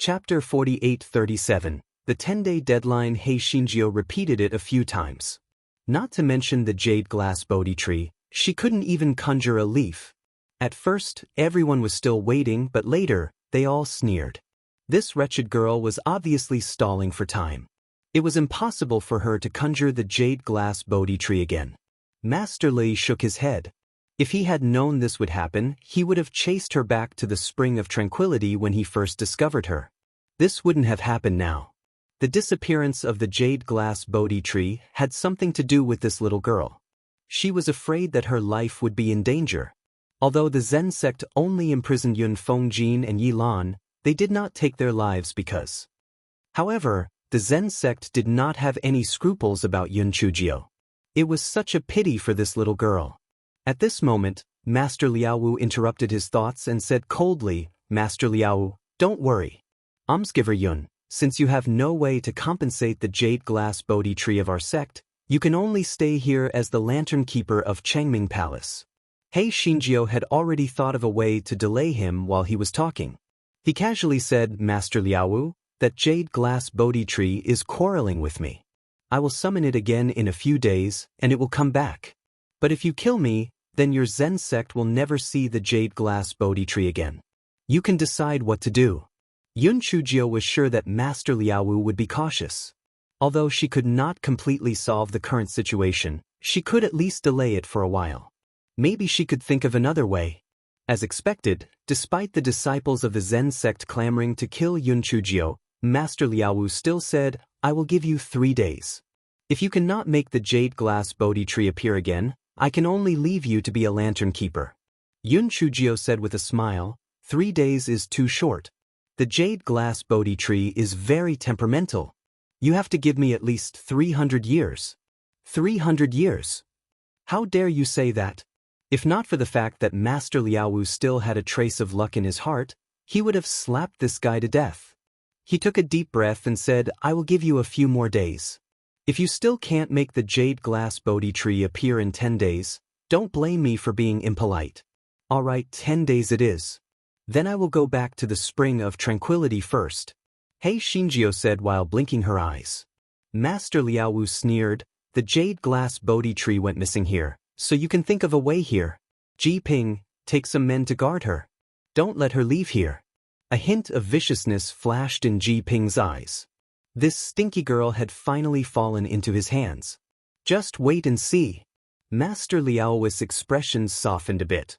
Chapter 48-37. The 10-day deadline. Hei Shinjio repeated it a few times. Not to mention the jade glass Bodhi tree, she couldn't even conjure a leaf. At first, everyone was still waiting, but later, they all sneered. This wretched girl was obviously stalling for time. It was impossible for her to conjure the jade glass Bodhi tree again. Master Li shook his head. If he had known this would happen, he would have chased her back to the Spring of Tranquility when he first discovered her. This wouldn't have happened now. The disappearance of the jade glass Bodhi tree had something to do with this little girl. She was afraid that her life would be in danger. Although the Zen sect only imprisoned Yun Fengjin and Yi Lan, they did not take their lives because. However, the Zen sect did not have any scruples about Yun Chujio. It was such a pity for this little girl. At this moment, Master Liaowu interrupted his thoughts and said coldly, "Master Liaowu, don't worry. Almsgiver Yun, since you have no way to compensate the jade glass Bodhi tree of our sect, you can only stay here as the lantern keeper of Changming Palace." Hei Shinjio had already thought of a way to delay him while he was talking. He casually said, "Master Liaowu, that jade glass Bodhi tree is quarreling with me. I will summon it again in a few days, and it will come back. But if you kill me, then your Zen sect will never see the jade glass Bodhi tree again. You can decide what to do." Yun Chujio was sure that Master Liaowu would be cautious. Although she could not completely solve the current situation, she could at least delay it for a while. Maybe she could think of another way. As expected, despite the disciples of the Zen sect clamoring to kill Yun Chujio, Master Liaowu still said, "I will give you 3 days. If you cannot make the jade glass Bodhi tree appear again, I can only leave you to be a lantern keeper." Yun Chujio said with a smile, 3 days is too short. The jade glass Bodhi tree is very temperamental. You have to give me at least 300 years. 300 years? How dare you say that? If not for the fact that Master Liaowu still had a trace of luck in his heart, he would have slapped this guy to death. He took a deep breath and said, "I will give you a few more days. If you still can't make the jade glass Bodhi tree appear in 10 days, don't blame me for being impolite. All right, 10 days it is. Then I will go back to the Spring of Tranquility first," Hei Shinjio said while blinking her eyes. Master Liaowu sneered, "The jade glass Bodhi tree went missing here, so you can think of a way here. Ji Ping, take some men to guard her. Don't let her leave here." A hint of viciousness flashed in Ji Ping's eyes. This stinky girl had finally fallen into his hands. Just wait and see. Master Liaowu's expression softened a bit.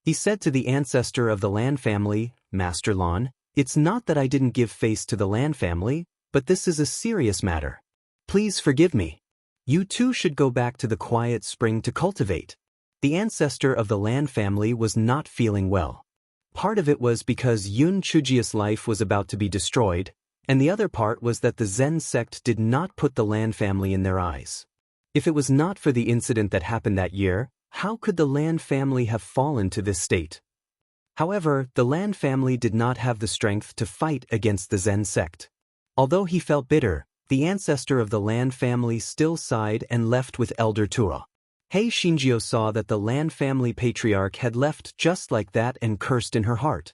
He said to the ancestor of the Lan family, "Master Lan, it's not that I didn't give face to the Lan family, but this is a serious matter. Please forgive me. You too should go back to the quiet spring to cultivate." The ancestor of the Lan family was not feeling well. Part of it was because Yun Chujio's life was about to be destroyed, and the other part was that the Zen sect did not put the Lan family in their eyes. If it was not for the incident that happened that year, how could the Lan family have fallen to this state? However, the Lan family did not have the strength to fight against the Zen sect. Although he felt bitter, the ancestor of the Lan family still sighed and left with Elder Tura. Hei Shinjio saw that the Lan family patriarch had left just like that and cursed in her heart.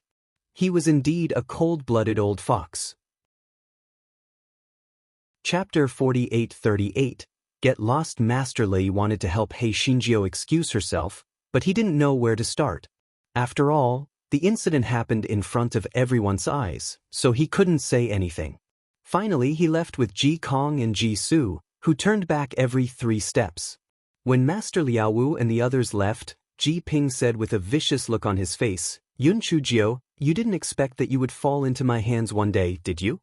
He was indeed a cold-blooded old fox. Chapter 48-38. Get Lost. Master Li wanted to help Hei Shinjio excuse herself, but he didn't know where to start. After all, the incident happened in front of everyone's eyes, so he couldn't say anything. Finally, he left with Ji Kong and Ji Su, who turned back every 3 steps. When Master Liaowu and the others left, Ji Ping said with a vicious look on his face, "Yun Chujio, you didn't expect that you would fall into my hands one day, did you?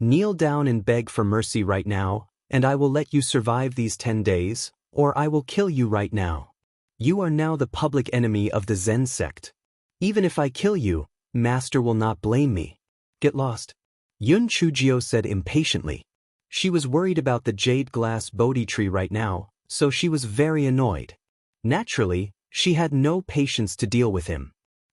Kneel down and beg for mercy right now, and I will let you survive these 10 days, or I will kill you right now. You are now the public enemy of the Zen sect. Even if I kill you, Master will not blame me. Get lost." Yun Chujio said impatiently. She was worried about the jade glass Bodhi tree right now, so she was very annoyed. Naturally, she had no patience to deal with him.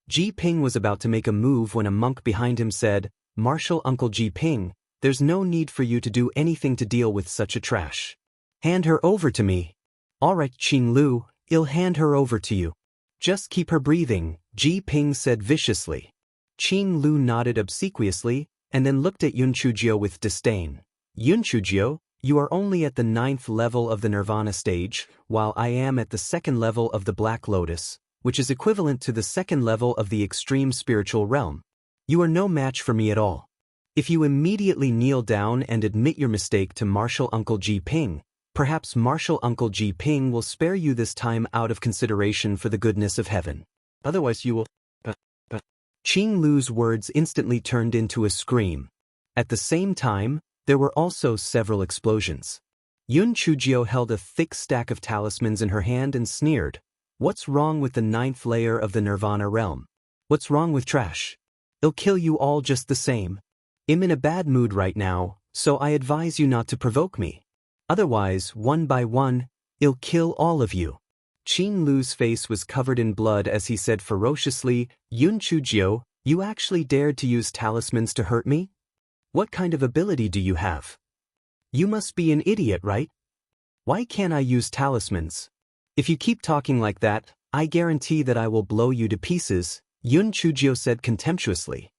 Ji Ping was about to make a move when a monk behind him said, "Martial Uncle Ji Ping, there's no need for you to do anything to deal with such a trash. Hand her over to me." "All right, Qin Lu, I'll hand her over to you. Just keep her breathing," Ji Ping said viciously. Qing Lu nodded obsequiously, and then looked at Yun Chujio with disdain. Yun Chujio, you are only at the 9th level of the Nirvana stage, while I am at the 2nd level of the Black Lotus, which is equivalent to the 2nd level of the extreme spiritual realm. You are no match for me at all. If you immediately kneel down and admit your mistake to Martial Uncle Ji Ping, perhaps Martial Uncle Ji Ping will spare you this time out of consideration for the goodness of heaven. Otherwise you will... Qing Lu's words instantly turned into a scream. At the same time, there were also several explosions. Yun Chujio held a thick stack of talismans in her hand and sneered. What's wrong with the 9th layer of the Nirvana realm? What's wrong with trash? It'll kill you all just the same. I'm in a bad mood right now, so I advise you not to provoke me. Otherwise, one by one, I'll kill all of you. Qing Lu's face was covered in blood as he said ferociously, Yun Chujio, you actually dared to use talismans to hurt me? What kind of ability do you have? You must be an idiot, right? Why can't I use talismans? If you keep talking like that, I guarantee that I will blow you to pieces, Yun Chujio said contemptuously.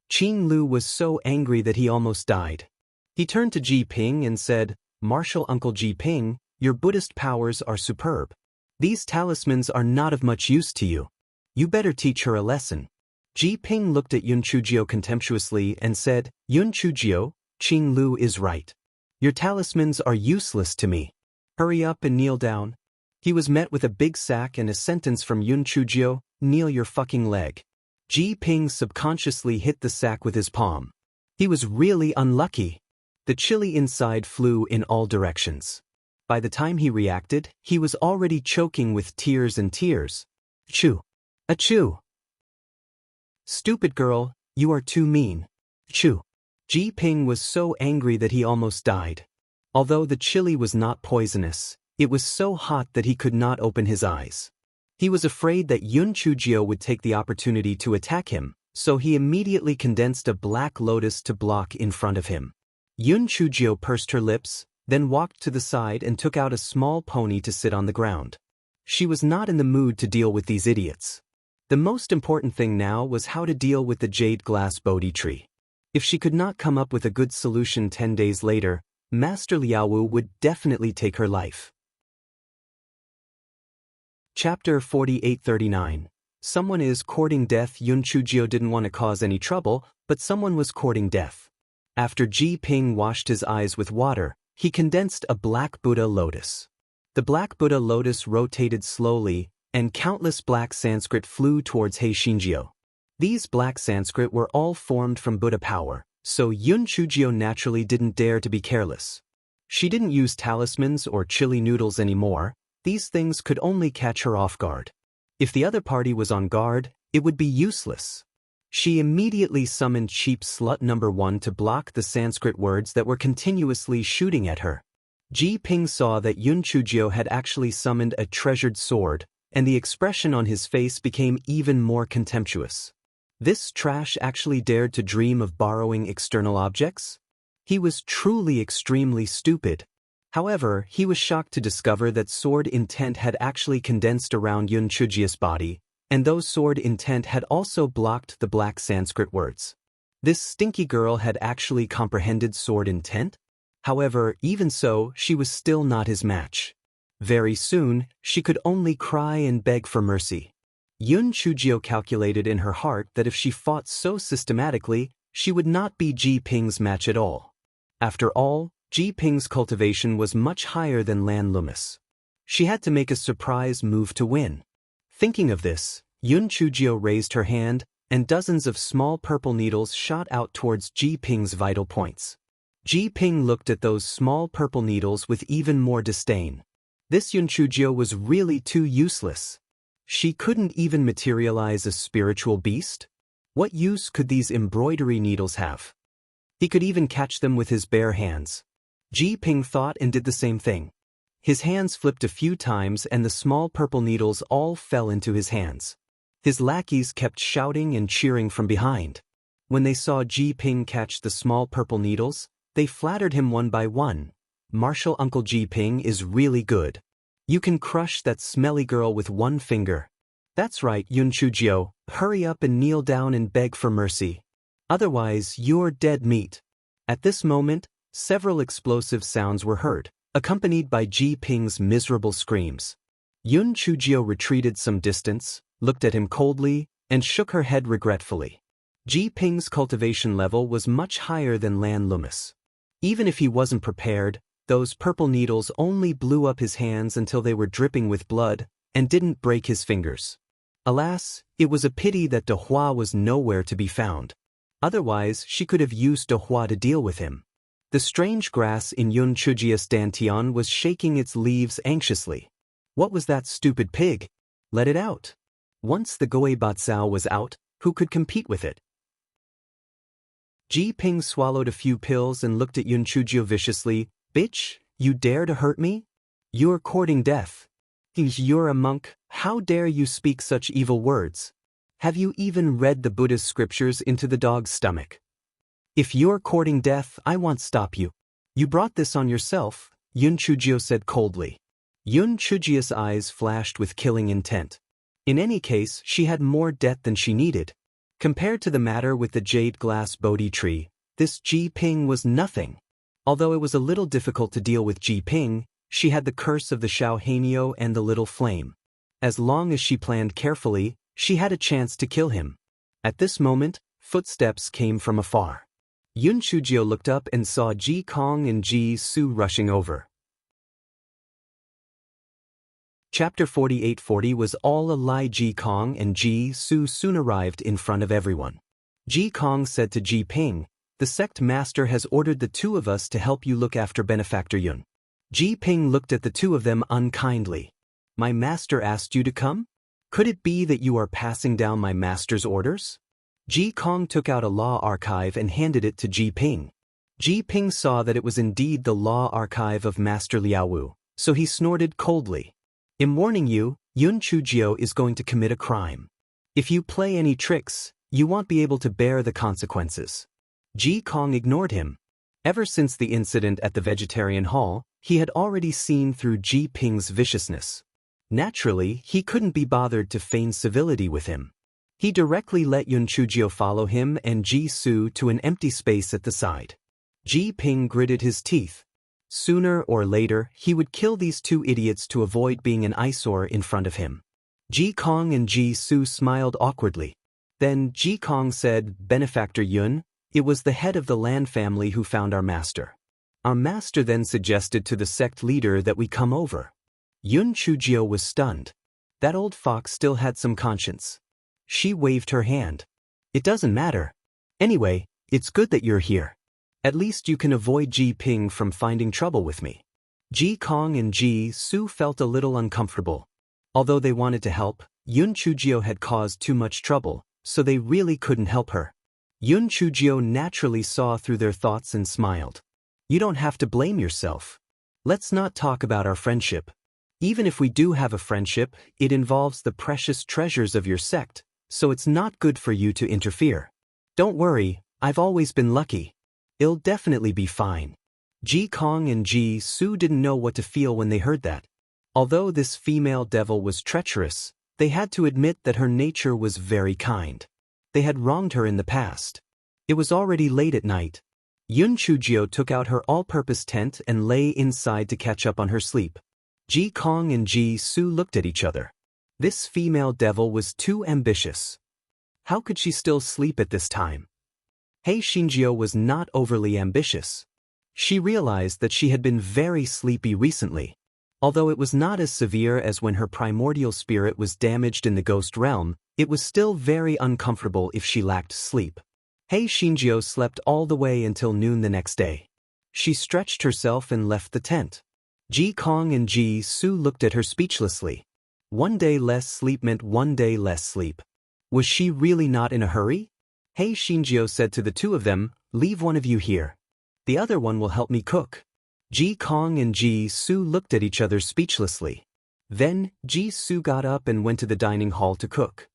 Qing Lu was so angry that he almost died. He turned to Ji Ping and said, Martial Uncle Ji Ping, your Buddhist powers are superb. These talismans are not of much use to you. You better teach her a lesson. Ji Ping looked at Yun Chujio contemptuously and said, Yun Chujio, Qing Lu is right. Your talismans are useless to me. Hurry up and kneel down. He was met with a big sack and a sentence from Yun Chujio, kneel your fucking leg. Ji Ping subconsciously hit the sack with his palm. He was really unlucky. The chili inside flew in all directions. By the time he reacted, he was already choking with tears and tears. Achoo! Achoo! Stupid girl, you are too mean. Achoo! Ji Ping was so angry that he almost died. Although the chili was not poisonous, it was so hot that he could not open his eyes. He was afraid that Yun Chujio would take the opportunity to attack him, so he immediately condensed a black lotus to block in front of him. Yun Chujio pursed her lips, then walked to the side and took out a small pony to sit on the ground. She was not in the mood to deal with these idiots. The most important thing now was how to deal with the jade glass Bodhi tree. If she could not come up with a good solution 10 days later, Master Liaowu would definitely take her life. Chapter 4839. Someone is courting death. Yun Chujio didn't want to cause any trouble, but someone was courting death. After Ji Ping washed his eyes with water, he condensed a black Buddha lotus. The black Buddha lotus rotated slowly, and countless black Sanskrit flew towards Heishinjio. These black Sanskrit were all formed from Buddha power, so Yun Chujio naturally didn't dare to be careless. She didn't use talismans or chili noodles anymore. These things could only catch her off guard. If the other party was on guard, it would be useless. She immediately summoned cheap slut number 1 to block the Sanskrit words that were continuously shooting at her. Ji Ping saw that Yun Chujio had actually summoned a treasured sword, and the expression on his face became even more contemptuous. This trash actually dared to dream of borrowing external objects? He was truly extremely stupid. However, he was shocked to discover that sword intent had actually condensed around Yun Chujio's body, and those sword intent had also blocked the black Sanskrit words. This stinky girl had actually comprehended sword intent? However, even so, she was still not his match. Very soon, she could only cry and beg for mercy. Yun Chujio calculated in her heart that if she fought so systematically, she would not be Ji Ping's match at all. After all, Ji Ping's cultivation was much higher than Lan Lumis. She had to make a surprise move to win. Thinking of this, Yun Chujio raised her hand, and dozens of small purple needles shot out towards Ji Ping's vital points. Ji Ping looked at those small purple needles with even more disdain. This Yun Chujio was really too useless. She couldn't even materialize a spiritual beast? What use could these embroidery needles have? He could even catch them with his bare hands. Ji Ping thought and did the same thing. His hands flipped a few times and the small purple needles all fell into his hands. His lackeys kept shouting and cheering from behind. When they saw Ji Ping catch the small purple needles, they flattered him one by one. Martial Uncle Ji Ping is really good. You can crush that smelly girl with one finger. That's right, Yun Chujio, hurry up and kneel down and beg for mercy. Otherwise, you're dead meat. At this moment, several explosive sounds were heard, accompanied by Ji Ping's miserable screams. Yun Chujio retreated some distance, looked at him coldly, and shook her head regretfully. Ji Ping's cultivation level was much higher than Lan Lumis. Even if he wasn't prepared, those purple needles only blew up his hands until they were dripping with blood, and didn't break his fingers. Alas, it was a pity that De Hua was nowhere to be found. Otherwise, she could have used De Hua to deal with him. The strange grass in Yun Chujia's dantian was shaking its leaves anxiously. What was that stupid pig? Let it out. Once the Goei Batsao was out, who could compete with it? Ji Ping swallowed a few pills and looked at Yun Chujio viciously. Bitch, you dare to hurt me? You're courting death. You're a monk, how dare you speak such evil words? Have you even read the Buddha's scriptures into the dog's stomach? If you're courting death, I won't stop you. You brought this on yourself, Yun Chujio said coldly. Yun Chujio's eyes flashed with killing intent. In any case, she had more debt than she needed. Compared to the matter with the jade glass Bodhi tree, this Ji Ping was nothing. Although it was a little difficult to deal with Ji Ping, she had the curse of the Xiao Hanyo and the little flame. As long as she planned carefully, she had a chance to kill him. At this moment, footsteps came from afar. Yun Chujio looked up and saw Ji Kong and Ji Su rushing over. Chapter 4840 was all a lie. Ji Kong and Ji Su soon arrived in front of everyone. Ji Kong said to Ji Ping, "The sect master has ordered the two of us to help you look after benefactor Yun." Ji Ping looked at the two of them unkindly. "My master asked you to come? Could it be that you are passing down my master's orders?" Ji Kong took out a law archive and handed it to Ji Ping. Ji Ping saw that it was indeed the law archive of Master Liaowu, so he snorted coldly. "I'm warning you, Yun Chujio is going to commit a crime. If you play any tricks, you won't be able to bear the consequences." Ji Kong ignored him. Ever since the incident at the vegetarian hall, he had already seen through Ji Ping's viciousness. Naturally, he couldn't be bothered to feign civility with him. He directly let Yun Chujio follow him and Ji Su to an empty space at the side. Ji Ping gritted his teeth. Sooner or later, he would kill these two idiots to avoid being an eyesore in front of him. Ji Kong and Ji Su smiled awkwardly. Then Ji Kong said, "Benefactor Yun, it was the head of the Lan family who found our master. Our master then suggested to the sect leader that we come over." Yun Chujio was stunned. That old fox still had some conscience. She waved her hand. "It doesn't matter. Anyway, it's good that you're here. At least you can avoid Ji Ping from finding trouble with me." Ji Kong and Ji Su felt a little uncomfortable. Although they wanted to help, Yun Chujio had caused too much trouble, so they really couldn't help her. Yun Chujio naturally saw through their thoughts and smiled. "You don't have to blame yourself. Let's not talk about our friendship. Even if we do have a friendship, it involves the precious treasures of your sect, so it's not good for you to interfere. Don't worry, I've always been lucky. It'll definitely be fine." Ji Kong and Ji Su didn't know what to feel when they heard that. Although this female devil was treacherous, they had to admit that her nature was very kind. They had wronged her in the past. It was already late at night. Yun Chujio took out her all-purpose tent and lay inside to catch up on her sleep. Ji Kong and Ji Su looked at each other. This female devil was too ambitious. How could she still sleep at this time? Hei Xinjiu was not overly ambitious. She realized that she had been very sleepy recently. Although it was not as severe as when her primordial spirit was damaged in the ghost realm, it was still very uncomfortable if she lacked sleep. Hei Xinjiu slept all the way until noon the next day. She stretched herself and left the tent. Ji Kong and Ji Su looked at her speechlessly. One day less sleep meant one day less sleep. Was she really not in a hurry? Hei Xinjiu said to the two of them, "Leave one of you here. The other one will help me cook." Ji Kong and Ji Su looked at each other speechlessly. Then, Ji Su got up and went to the dining hall to cook.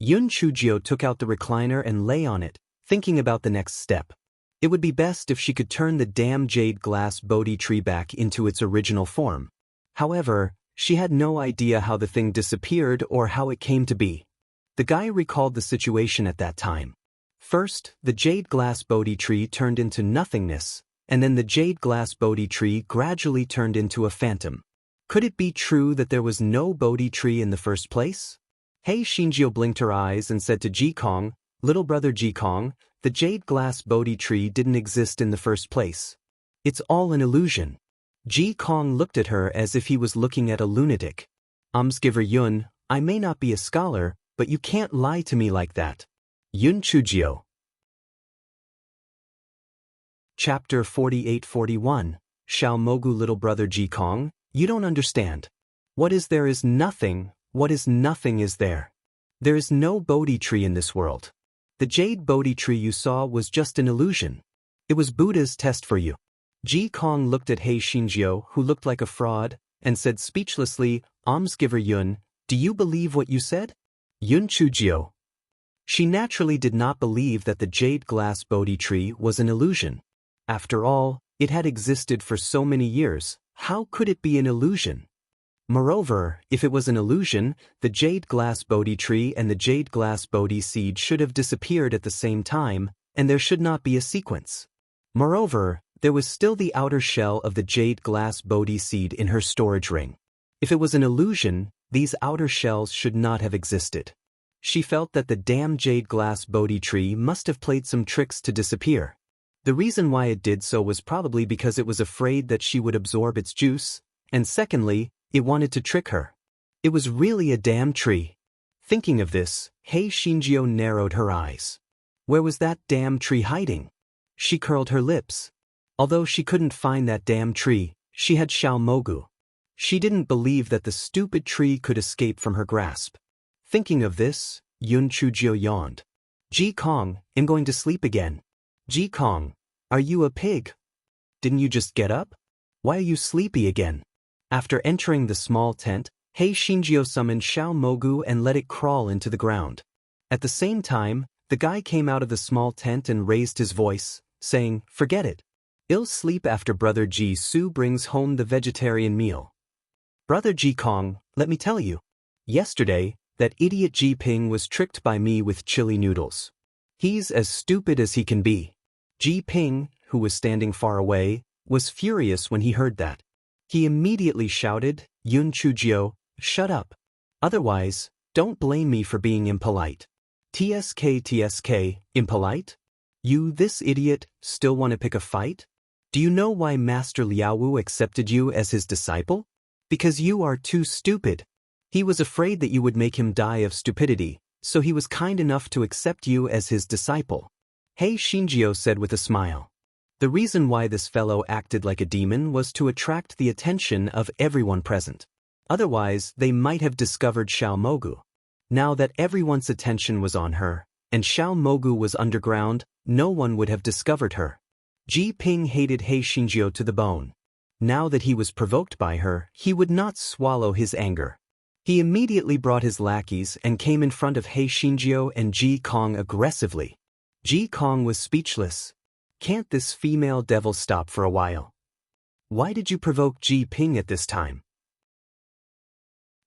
Yun Chujio took out the recliner and lay on it, thinking about the next step. It would be best if she could turn the damn jade glass Bodhi tree back into its original form. However, She had no idea how the thing disappeared or how it came to be. The guy recalled the situation at that time. First, the jade glass Bodhi tree turned into nothingness, and then the jade glass Bodhi tree gradually turned into a phantom. Could it be true that there was no Bodhi tree in the first place? Hei Shinjio blinked her eyes and said to Ji Kong, "Little brother Ji Kong, the jade glass Bodhi tree didn't exist in the first place. It's all an illusion." Ji Kong looked at her as if he was looking at a lunatic. "Giver Yun, I may not be a scholar, but you can't lie to me like that." Yun Chujio. Chapter 48-41. Xiao Mogu. Little brother Ji Kong, you don't understand. What is there is nothing, what is nothing is there. There is no Bodhi tree in this world. The jade Bodhi tree you saw was just an illusion. It was Buddha's test for you. Ji Kong looked at Hei Shinjio, who looked like a fraud, and said speechlessly, "Giver Yun, do you believe what you said?" Yun Chujio. She naturally did not believe that the jade glass Bodhi tree was an illusion. After all, it had existed for so many years. How could it be an illusion? Moreover, if it was an illusion, the jade glass Bodhi tree and the jade glass Bodhi seed should have disappeared at the same time, and there should not be a sequence. Moreover, there was still the outer shell of the jade glass Bodhi seed in her storage ring. If it was an illusion, these outer shells should not have existed. She felt that the damn jade glass Bodhi tree must have played some tricks to disappear. The reason why it did so was probably because it was afraid that she would absorb its juice, and secondly, it wanted to trick her. It was really a damn tree. Thinking of this, Hei Shinjio narrowed her eyes. Where was that damn tree hiding? She curled her lips. Although she couldn't find that damn tree, she had Xiao Mogu. She didn't believe that the stupid tree could escape from her grasp. Thinking of this, Yun Chujio yawned. "Ji Kong, I'm going to sleep again." "Ji Kong, are you a pig? Didn't you just get up? Why are you sleepy again?" After entering the small tent, Hei Shinjio summoned Xiao Mogu and let it crawl into the ground. At the same time, the guy came out of the small tent and raised his voice, saying, "Forget it. I'll sleep after Brother Ji Su brings home the vegetarian meal." "Brother Ji Kong, let me tell you. Yesterday, that idiot Ji Ping was tricked by me with chili noodles. He's as stupid as he can be." Ji Ping, who was standing far away, was furious when he heard that. He immediately shouted, "Yun Chujio, shut up. Otherwise, don't blame me for being impolite." TSK, impolite? You, this idiot, still want to pick a fight? Do you know why Master Liaowu accepted you as his disciple? Because you are too stupid. He was afraid that you would make him die of stupidity, so he was kind enough to accept you as his disciple. Hei Shinjio said with a smile. The reason why this fellow acted like a demon was to attract the attention of everyone present. Otherwise, they might have discovered Xiao Mogu. Now that everyone's attention was on her, and Xiao Mogu was underground, no one would have discovered her. Ji Ping hated Hei Shinjio to the bone. Now that he was provoked by her, he would not swallow his anger. He immediately brought his lackeys and came in front of Hei Shinjio and Ji Kong aggressively. Ji Kong was speechless. Can't this female devil stop for a while? Why did you provoke Ji Ping at this time?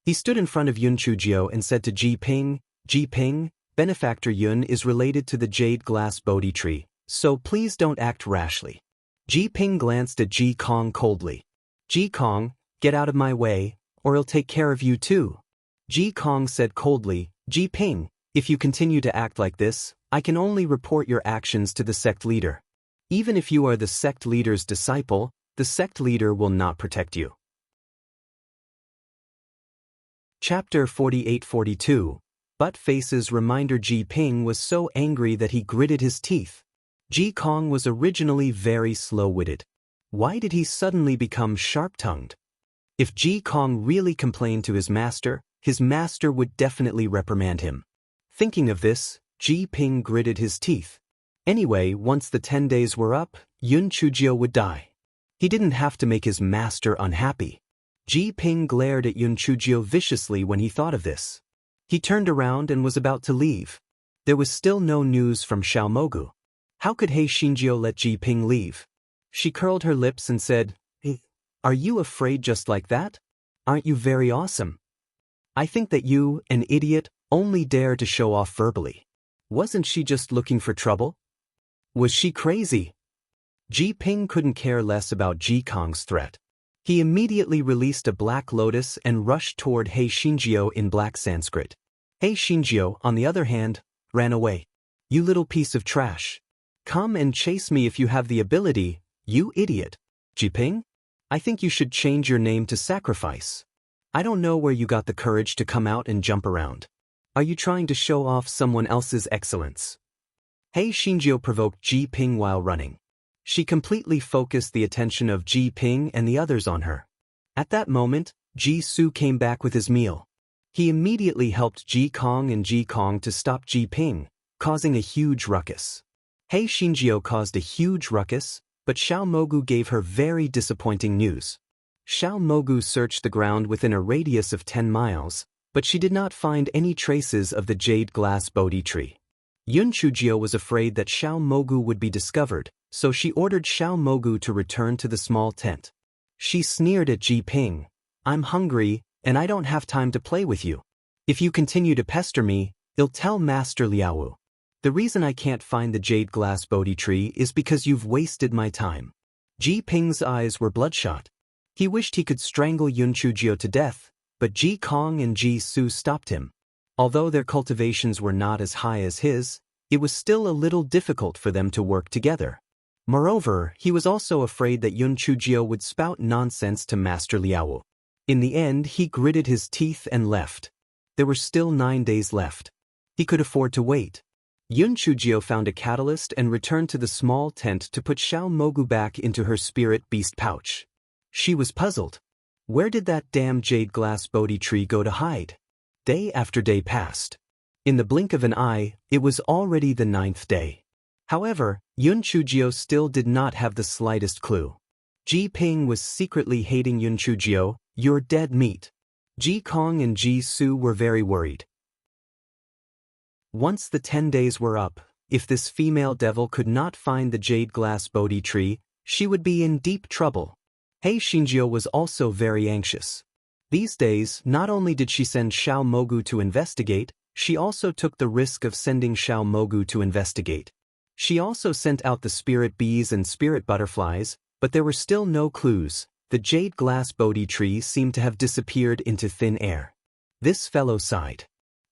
He stood in front of Yun Chujio and said to Ji Ping, "Ji Ping, Benefactor Yun is related to the jade glass Bodhi tree, so please don't act rashly." Ji Ping glanced at Ji Kong coldly. "Ji Kong, get out of my way, or I'll take care of you too." Ji Kong said coldly, "Ji Ping, if you continue to act like this, I can only report your actions to the sect leader. Even if you are the sect leader's disciple, the sect leader will not protect you." Chapter 48-42. Butt Face's reminder. Ji Ping was so angry that he gritted his teeth. Ji Kong was originally very slow-witted. Why did he suddenly become sharp-tongued? If Ji Kong really complained to his master would definitely reprimand him. Thinking of this, Ji Ping gritted his teeth. Anyway, once the 10 days were up, Yun Chujio would die. He didn't have to make his master unhappy. Ji Ping glared at Yun Chujio viciously when he thought of this. He turned around and was about to leave. There was still no news from Xiao Mogu. How could Hei Shinjio let Ji Ping leave? She curled her lips and said, "Are you afraid just like that? Aren't you very awesome? I think that you, an idiot, only dare to show off verbally. Wasn't she just looking for trouble? Was she crazy? Ji Ping couldn't care less about Ji Kong's threat. He immediately released a black lotus and rushed toward He Xinjiao in black Sanskrit. He Xinjiao, on the other hand, ran away. You little piece of trash. Come and chase me if you have the ability, you idiot. Ji Ping? I think you should change your name to Sacrifice. I don't know where you got the courage to come out and jump around. Are you trying to show off someone else's excellence? He Xinjiao provoked Ji Ping while running. She completely focused the attention of Ji Ping and the others on her. At that moment, Ji Su came back with his meal. He immediately helped Ji Kong and Ji Kong to stop Ji Ping, causing a huge ruckus. He Xinjiao caused a huge ruckus, but Xiao Mogu gave her very disappointing news. Xiao Mogu searched the ground within a radius of 10 miles, but she did not find any traces of the jade glass Bodhi tree. Yun Chujio was afraid that Xiao Mogu would be discovered, so she ordered Xiao Mogu to return to the small tent. She sneered at Ji Ping. I'm hungry, and I don't have time to play with you. If you continue to pester me, I'll tell Master Liaowu. The reason I can't find the jade glass Bodhi tree is because you've wasted my time. Ji Ping's eyes were bloodshot. He wished he could strangle Yun Chujio to death, but Ji Kong and Ji Su stopped him. Although their cultivations were not as high as his, it was still a little difficult for them to work together. Moreover, he was also afraid that Yun Chujio would spout nonsense to Master Liaowu. In the end, he gritted his teeth and left. There were still 9 days left. He could afford to wait. Yun Chujio found a catalyst and returned to the small tent to put Xiao Mogu back into her spirit beast pouch. She was puzzled. Where did that damn jade glass Bodhi tree go to hide? Day after day passed. In the blink of an eye, it was already the 9th day. However, Yun Chujio still did not have the slightest clue. Ji Ping was secretly hating Yun Chujio. You're dead meat. Ji Kong and Ji Su were very worried. Once the 10 days were up, if this female devil could not find the jade glass Bodhi tree, she would be in deep trouble. He Xinjiao was also very anxious. These days, not only did she send Xiao Mogu to investigate, she also took the risk of sending Xiao Mogu to investigate. She also sent out the spirit bees and spirit butterflies, but there were still no clues. The jade glass Bodhi tree seemed to have disappeared into thin air. This fellow sighed.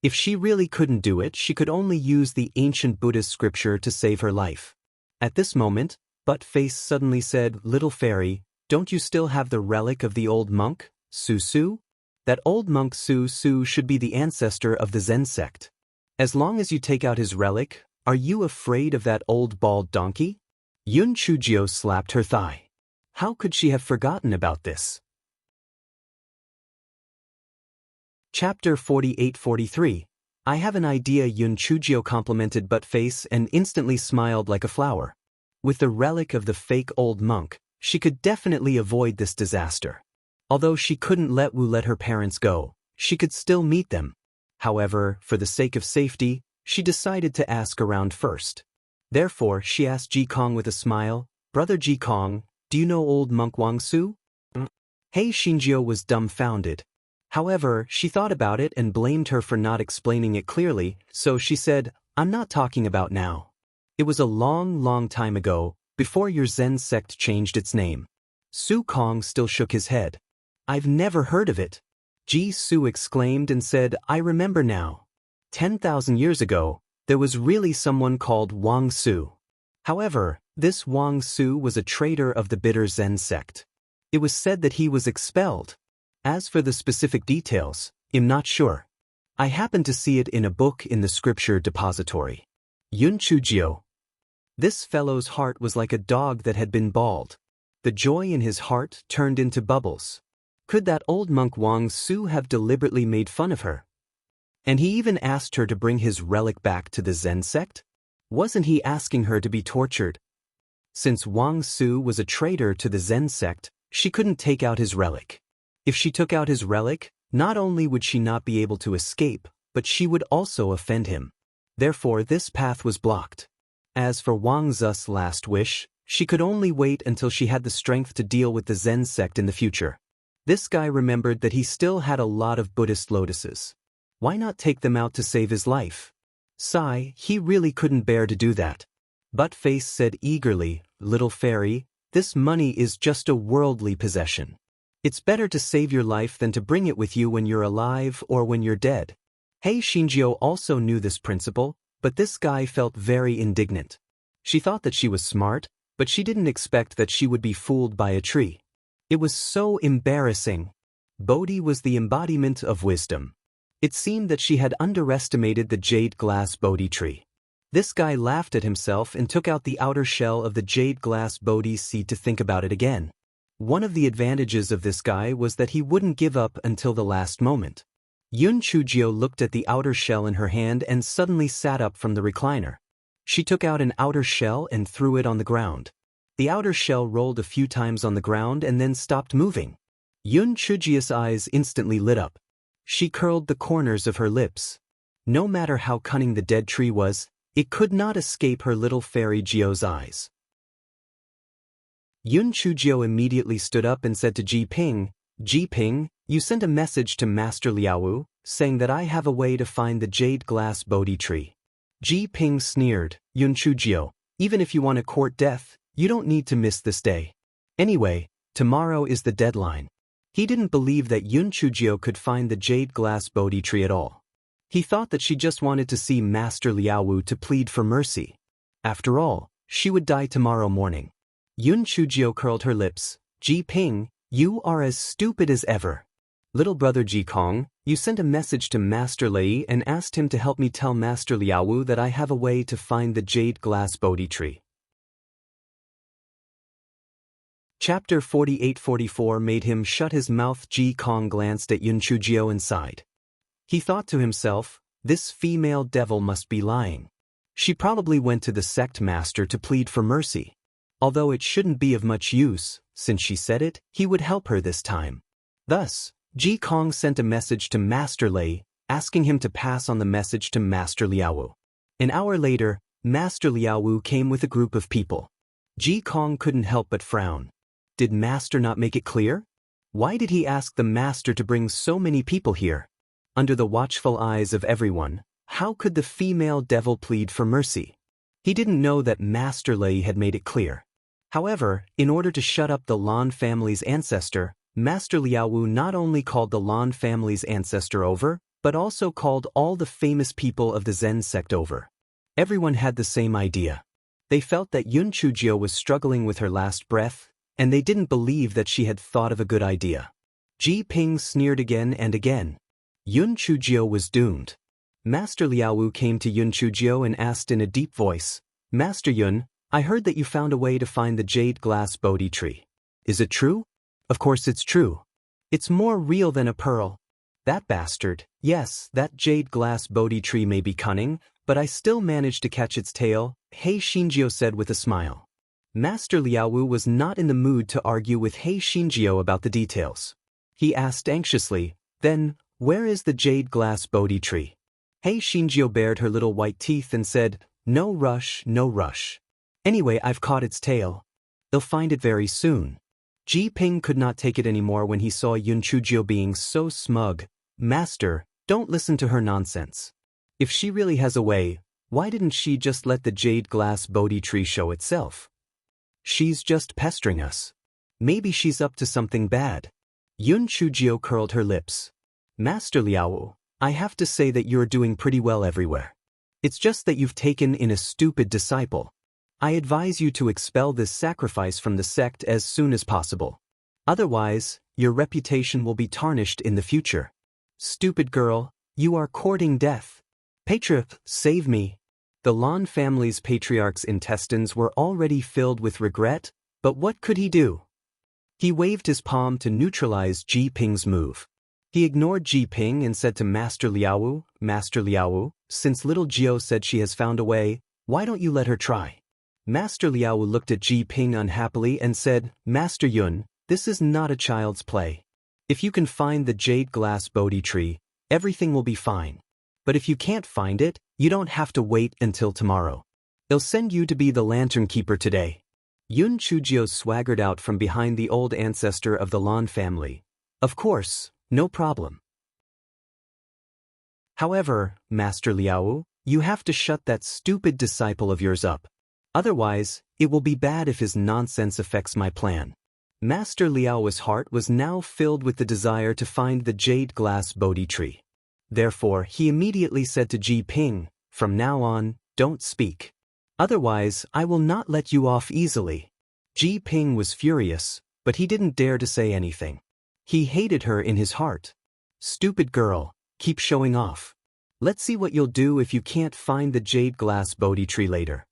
If she really couldn't do it, she could only use the ancient Buddhist scripture to save her life. At this moment, Butt-Face suddenly said, "Little fairy, don't you still have the relic of the old monk, Su Su? That old monk Su Su should be the ancestor of the Zen sect. As long as you take out his relic, are you afraid of that old bald donkey?" Yun Chujio slapped her thigh. How could she have forgotten about this? Chapter 48-43. I have an idea. Yun Chujio complimented Butt-Face and instantly smiled like a flower. With the relic of the fake old monk, she could definitely avoid this disaster. Although she couldn't let her parents go, she could still meet them. However, for the sake of safety, she decided to ask around first. Therefore, she asked Ji Kong with a smile, "Brother Ji Kong, do you know old monk Wang Su?" He Xinjiao was dumbfounded. However, she thought about it and blamed her for not explaining it clearly, so she said, "I'm not talking about now. It was a long time ago, before your Zen sect changed its name." Su Kong still shook his head. "I've never heard of it." Ji Su exclaimed and said, "I remember now. 10,000 years ago, there was really someone called Wang Su. However, this Wang Su was a traitor of the bitter Zen sect. It was said that he was expelled. As for the specific details, I'm not sure. I happened to see it in a book in the scripture depository." Yun Chujio. This fellow's heart was like a dog that had been bald. The joy in his heart turned into bubbles. Could that old monk Wang Su have deliberately made fun of her? And he even asked her to bring his relic back to the Zen sect? Wasn't he asking her to be tortured? Since Wang Su was a traitor to the Zen sect, she couldn't take out his relic. If she took out his relic, not only would she not be able to escape, but she would also offend him. Therefore, this path was blocked. As for Wang Zu's last wish, she could only wait until she had the strength to deal with the Zen sect in the future. This guy remembered that he still had a lot of Buddhist lotuses. Why not take them out to save his life? Sigh, he really couldn't bear to do that. Buttface said eagerly, "Little fairy, this money is just a worldly possession. It's better to save your life than to bring it with you when you're alive or when you're dead." Hei Shinjio also knew this principle, but this guy felt very indignant. She thought that she was smart, but she didn't expect that she would be fooled by a tree. It was so embarrassing. Bodhi was the embodiment of wisdom. It seemed that she had underestimated the jade glass Bodhi tree. This guy laughed at himself and took out the outer shell of the jade glass Bodhi seed to think about it again. One of the advantages of this guy was that he wouldn't give up until the last moment. Yun Chujio looked at the outer shell in her hand and suddenly sat up from the recliner. She took out an outer shell and threw it on the ground. The outer shell rolled a few times on the ground and then stopped moving. Yun Chujio's eyes instantly lit up. She curled the corners of her lips. No matter how cunning the dead tree was, it could not escape her little fairy Jio's eyes. Yun Chujio immediately stood up and said to Ji Ping, "Ji Ping, you sent a message to Master Liaowu, saying that I have a way to find the jade glass Bodhi tree." Ji Ping sneered, "Yun Chujio, even if you want to court death, you don't need to miss this day. Anyway, tomorrow is the deadline." He didn't believe that Yun Chujio could find the jade glass Bodhi tree at all. He thought that she just wanted to see Master Liaowu to plead for mercy. After all, she would die tomorrow morning. Yun Chujio curled her lips. "Ji Ping, you are as stupid as ever. Little brother Ji Kong, you sent a message to Master Lei and asked him to help me tell Master Liaowu that I have a way to find the jade glass Bodhi tree." Chapter 48-44 made him shut his mouth. Ji Kong glanced at Yun Chujio and sighed. He thought to himself, this female devil must be lying. She probably went to the sect master to plead for mercy. Although it shouldn't be of much use, since she said it, he would help her this time. Thus, Ji Kong sent a message to Master Lei, asking him to pass on the message to Master Liaowu. An hour later, Master Liaowu came with a group of people. Ji Kong couldn't help but frown. Did Master not make it clear? Why did he ask the Master to bring so many people here? Under the watchful eyes of everyone, how could the female devil plead for mercy? He didn't know that Master Lei had made it clear. However, in order to shut up the Lan family's ancestor, Master Liaowu not only called the Lan family's ancestor over, but also called all the famous people of the Zen sect over. Everyone had the same idea. They felt that Yun Chujio was struggling with her last breath, and they didn't believe that she had thought of a good idea. Ji Ping sneered again and again. Yun Chujio was doomed. Master Liaowu came to Yun Chujio and asked in a deep voice, "Master Yun, I heard that you found a way to find the jade glass Bodhi tree. Is it true?" "Of course it's true. It's more real than a pearl." "That bastard, yes, that jade glass Bodhi tree may be cunning, but I still managed to catch its tail," Hei Shinjio said with a smile. Master Liaowu was not in the mood to argue with Hei Shinjio about the details. He asked anxiously, "Then, where is the jade glass Bodhi tree?" Hei Shinjio bared her little white teeth and said, "No rush, no rush. Anyway, I've caught its tail. They'll find it very soon." Ji Ping could not take it anymore when he saw Yun Chujio being so smug. "Master, don't listen to her nonsense. If she really has a way, why didn't she just let the jade glass Bodhi tree show itself? She's just pestering us. Maybe she's up to something bad." Yun Chujio curled her lips. "Master Liaowu, I have to say that you're doing pretty well everywhere. It's just that you've taken in a stupid disciple. I advise you to expel this sacrifice from the sect as soon as possible. Otherwise, your reputation will be tarnished in the future. Stupid girl, you are courting death. Patriarch, save me." The Lan family's patriarch's intestines were already filled with regret, but what could he do? He waved his palm to neutralize Ji Ping's move. He ignored Ji Ping and said to Master Liaowu, "Master Liaowu, since little Jio said she has found a way, why don't you let her try?" Master Liaowu looked at Ji Ping unhappily and said, "Master Yun, this is not a child's play. If you can find the jade glass Bodhi tree, everything will be fine. But if you can't find it, you don't have to wait until tomorrow. They'll send you to be the lantern keeper today." Yun Chujio swaggered out from behind the old ancestor of the Lan family. Of course, no problem. However, Master Liao, you have to shut that stupid disciple of yours up. Otherwise, it will be bad if his nonsense affects my plan. Master Liao's heart was now filled with the desire to find the jade glass Bodhi tree. Therefore, he immediately said to Ji Ping, "From now on, don't speak. Otherwise, I will not let you off easily." Ji Ping was furious, but he didn't dare to say anything. He hated her in his heart. Stupid girl, keep showing off. Let's see what you'll do if you can't find the jade glass Bodhi tree later.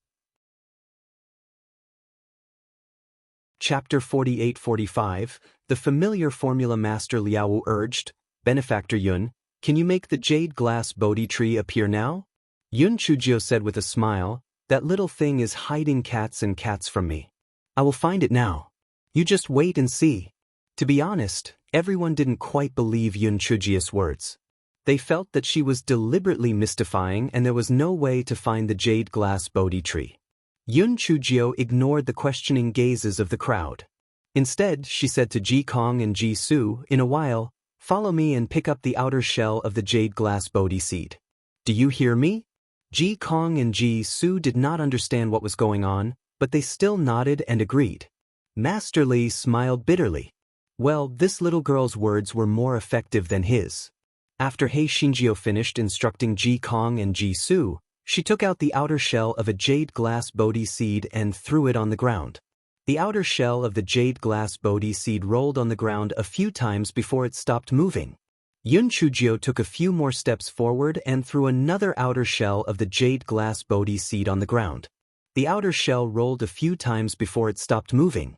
Chapter 48-45, the familiar formula Master Liao urged, "Benefactor Yun, can you make the jade glass Bodhi tree appear now?" Yun Chujio said with a smile, "That little thing is hiding cats and cats from me. I will find it now. You just wait and see." To be honest, everyone didn't quite believe Yun Chujio's words. They felt that she was deliberately mystifying and there was no way to find the jade glass Bodhi tree. Yun Chujio ignored the questioning gazes of the crowd. Instead, she said to Ji Kong and Ji Su, "In a while, follow me and pick up the outer shell of the jade glass Bodhi seed. Do you hear me?" Ji Kong and Ji Su did not understand what was going on, but they still nodded and agreed. Master Li smiled bitterly. Well, this little girl's words were more effective than his. After He Xinjiu finished instructing Ji Kong and Ji Su, she took out the outer shell of a jade glass Bodhi seed and threw it on the ground. The outer shell of the jade glass Bodhi seed rolled on the ground a few times before it stopped moving. Yun Chujio took a few more steps forward and threw another outer shell of the jade glass Bodhi seed on the ground. The outer shell rolled a few times before it stopped moving.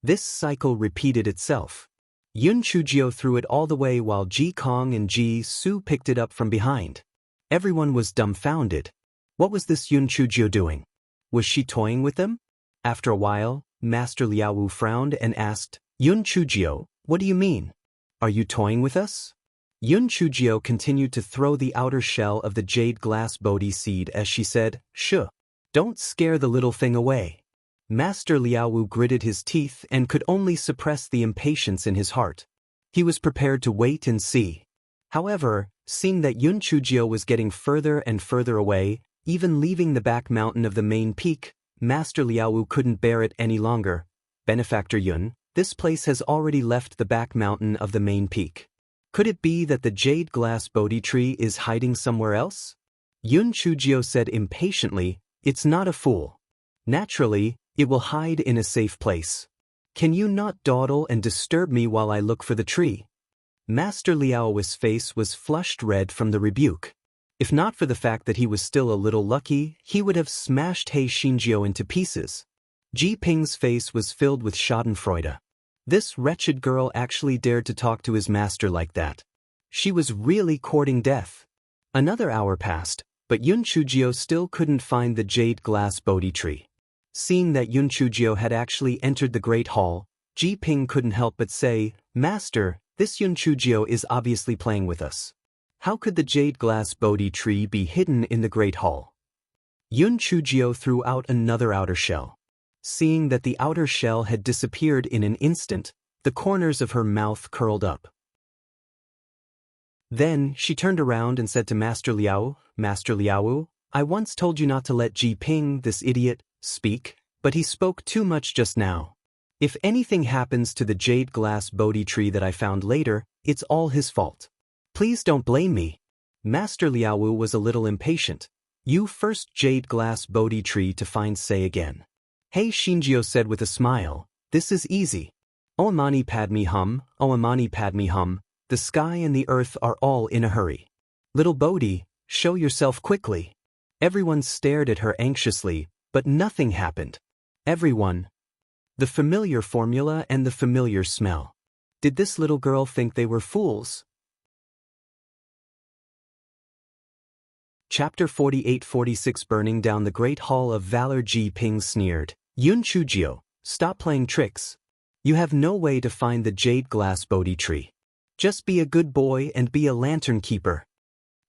This cycle repeated itself. Yun Chujio threw it all the way while Ji Kong and Ji Su picked it up from behind. Everyone was dumbfounded. What was this Yun Chujio doing? Was she toying with them? After a while, Master Liao frowned and asked, "Yun Chujio, what do you mean? Are you toying with us?" Yun Chujio continued to throw the outer shell of the jade glass Bodhi seed as she said, "Shh. Don't scare the little thing away." Master Liao gritted his teeth and could only suppress the impatience in his heart. He was prepared to wait and see. However, seeing that Yun Chujio was getting further and further away, even leaving the back mountain of the main peak, Master Liao couldn't bear it any longer. "Benefactor Yun, this place has already left the back mountain of the main peak. Could it be that the jade glass Bodhi tree is hiding somewhere else?" Yun Chujio said impatiently, "It's not a fool. Naturally, it will hide in a safe place. Can you not dawdle and disturb me while I look for the tree?" Master Liao's face was flushed red from the rebuke. If not for the fact that he was still a little lucky, he would have smashed He Xinjiu into pieces. Ji Ping's face was filled with schadenfreude. This wretched girl actually dared to talk to his master like that. She was really courting death. Another hour passed, but Yun Chujio still couldn't find the jade glass Bodhi tree. Seeing that Yun Chujio had actually entered the Great Hall, Ji Ping couldn't help but say, "Master, this Yun Chujio is obviously playing with us. How could the jade glass Bodhi tree be hidden in the Great Hall?" Yun Chujio threw out another outer shell. Seeing that the outer shell had disappeared in an instant, the corners of her mouth curled up. Then, she turned around and said to Master Liao, "Master Liao, I once told you not to let Ji Ping, this idiot, speak, but he spoke too much just now. If anything happens to the jade glass Bodhi tree that I found later, it's all his fault. Please don't blame me." Master Liao was a little impatient. "You first jade glass Bodhi tree to find, say again." He Xinjiu said with a smile, "This is easy. O Mani Padme Hum, O Mani Padme Hum, the sky and the earth are all in a hurry. Little Bodhi, show yourself quickly." Everyone stared at her anxiously, but nothing happened. Everyone. The familiar formula and the familiar smell. Did this little girl think they were fools? Chapter 48-46 Burning down the Great Hall of Valor. Ji Ping sneered, "Yun Chujio, stop playing tricks. You have no way to find the jade glass Bodhi tree. Just be a good boy and be a lantern keeper."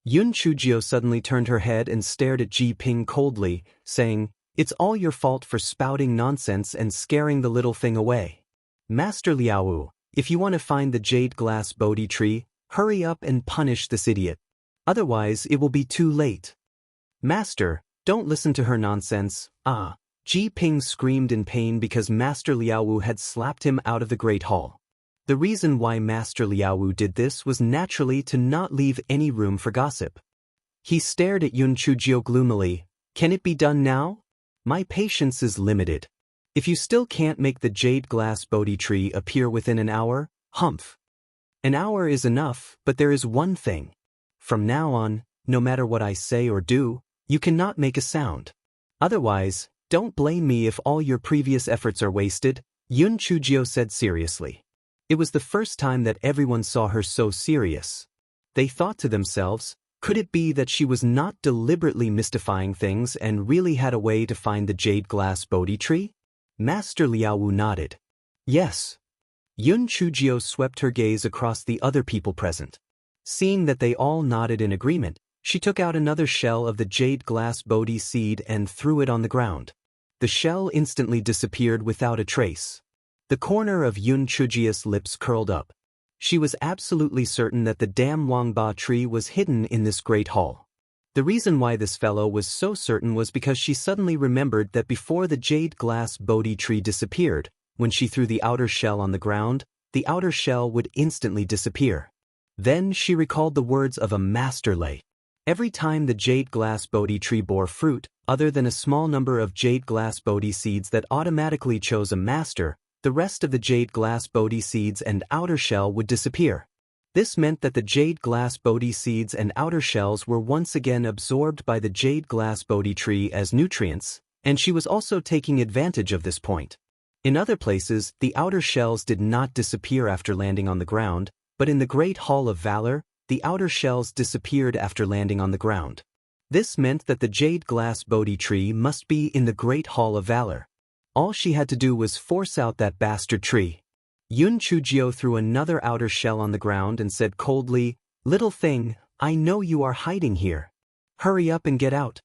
Yun Chujio suddenly turned her head and stared at Ji Ping coldly, saying, "It's all your fault for spouting nonsense and scaring the little thing away." "Master Liao, If you want to find the jade glass Bodhi tree, hurry up and punish this idiot. Otherwise, it will be too late. Master, don't listen to her nonsense. Ah. Ji Ping screamed in pain because Master Liaowu had slapped him out of the Great Hall. The reason why Master Liaowu did this was naturally to not leave any room for gossip. He stared at Yun Chujio gloomily. Can it be done now? My patience is limited. If you still can't make the jade glass Bodhi tree appear within an hour, humph. An hour is enough, but there is one thing. From now on, no matter what I say or do, you cannot make a sound. Otherwise, don't blame me if all your previous efforts are wasted, Yun Chujio said seriously. It was the first time that everyone saw her so serious. They thought to themselves, could it be that she was not deliberately mystifying things and really had a way to find the jade glass Bodhi tree? Master Liaowu nodded. Yes. Yun Chujio swept her gaze across the other people present. Seeing that they all nodded in agreement, she took out another shell of the jade glass Bodhi seed and threw it on the ground. The shell instantly disappeared without a trace. The corner of Yun Chujio's lips curled up. She was absolutely certain that the damn Wangba tree was hidden in this great hall. The reason why this fellow was so certain was because she suddenly remembered that before the jade glass Bodhi tree disappeared, when she threw the outer shell on the ground, the outer shell would instantly disappear. Then she recalled the words of a master lay. Every time the jade glass Bodhi tree bore fruit, other than a small number of jade glass Bodhi seeds that automatically chose a master, the rest of the jade glass Bodhi seeds and outer shell would disappear. This meant that the jade glass Bodhi seeds and outer shells were once again absorbed by the jade glass Bodhi tree as nutrients, and she was also taking advantage of this point. In other places, the outer shells did not disappear after landing on the ground, but in the Great Hall of Valor, the outer shells disappeared after landing on the ground. This meant that the jade glass Bodhi tree must be in the Great Hall of Valor. All she had to do was force out that bastard tree. Yun Chujio threw another outer shell on the ground and said coldly, "Little thing, I know you are hiding here. Hurry up and get out.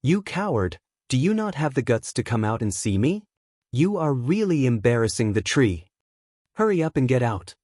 You coward, do you not have the guts to come out and see me? You are really embarrassing the tree. Hurry up and get out.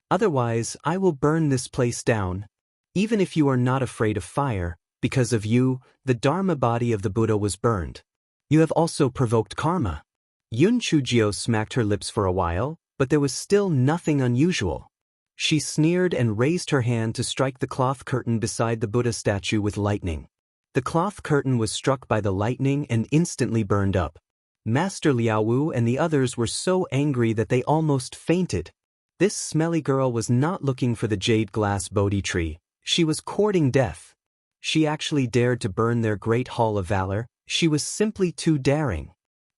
Otherwise, I will burn this place down. Even if you are not afraid of fire, because of you, the Dharma body of the Buddha was burned. You have also provoked karma." Yun Chujio smacked her lips for a while, but there was still nothing unusual. She sneered and raised her hand to strike the cloth curtain beside the Buddha statue with lightning. The cloth curtain was struck by the lightning and instantly burned up. Master Liaowu and the others were so angry that they almost fainted. This smelly girl was not looking for the jade glass Bodhi tree. She was courting death. She actually dared to burn their Great Hall of Valor. She was simply too daring.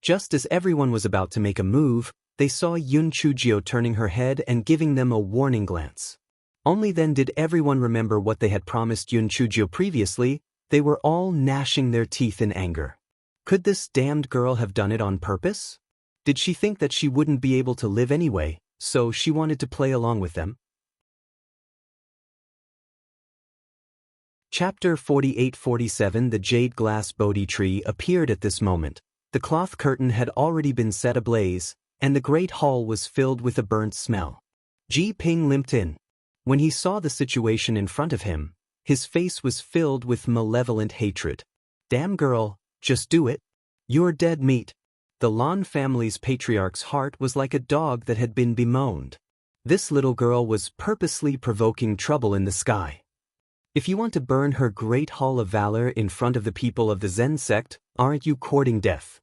Just as everyone was about to make a move, they saw Yun Chujio turning her head and giving them a warning glance. Only then did everyone remember what they had promised Yun Chujio previously. They were all gnashing their teeth in anger. Could this damned girl have done it on purpose? Did she think that she wouldn't be able to live anyway, so she wanted to play along with them? Chapter 48-47 The jade glass Bodhi tree appeared at this moment. The cloth curtain had already been set ablaze, and the great hall was filled with a burnt smell. Ji Ping limped in. When he saw the situation in front of him, his face was filled with malevolent hatred. Damn girl, just do it. You're dead meat. The Lan family's patriarch's heart was like a dog that had been bemoaned. This little girl was purposely provoking trouble in the sky. If you want to burn her Great Hall of Valor in front of the people of the Zen sect, aren't you courting death?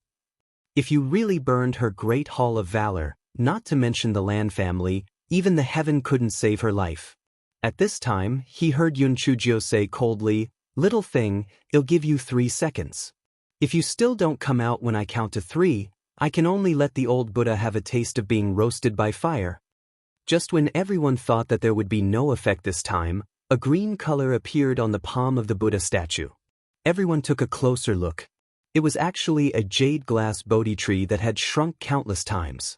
If you really burned her Great Hall of Valor, not to mention the Lan family, even the heaven couldn't save her life. At this time, he heard Yun Chujio say coldly, "Little thing, I'll give you 3 seconds. If you still don't come out when I count to 3, I can only let the old Buddha have a taste of being roasted by fire." Just when everyone thought that there would be no effect this time, a green color appeared on the palm of the Buddha statue. Everyone took a closer look. It was actually a jade glass Bodhi tree that had shrunk countless times.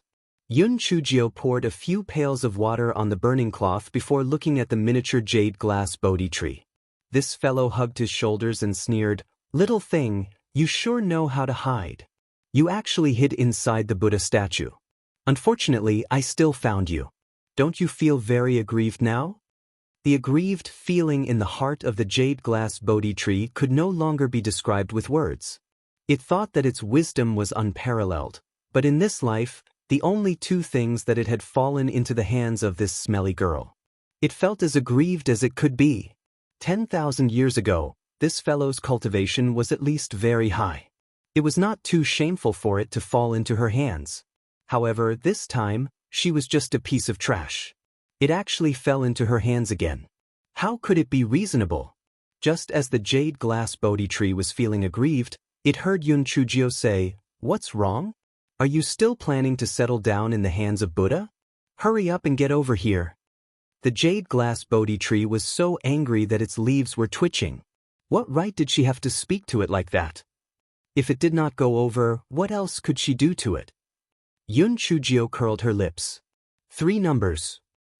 Yun Chujio poured a few pails of water on the burning cloth before looking at the miniature jade glass Bodhi tree. This fellow hugged his shoulders and sneered, "Little thing, you sure know how to hide. You actually hid inside the Buddha statue. Unfortunately, I still found you. Don't you feel very aggrieved now? The aggrieved feeling in the heart of the jade glass Bodhi tree could no longer be described with words. It thought that its wisdom was unparalleled, but in this life, the only two things that it had fallen into the hands of this smelly girl. It felt as aggrieved as it could be. 10,000 years ago, this fellow's cultivation was at least very high. It was not too shameful for it to fall into her hands. However, this time, she was just a piece of trash. It actually fell into her hands again. How could it be reasonable? Just as the jade glass Bodhi tree was feeling aggrieved, it heard Yun Chujio say, "What's wrong? Are you still planning to settle down in the hands of Buddha? Hurry up and get over here." The jade glass Bodhi tree was so angry that its leaves were twitching. What right did she have to speak to it like that? If it did not go over, what else could she do to it? Yun Chujio curled her lips. 3 numbers.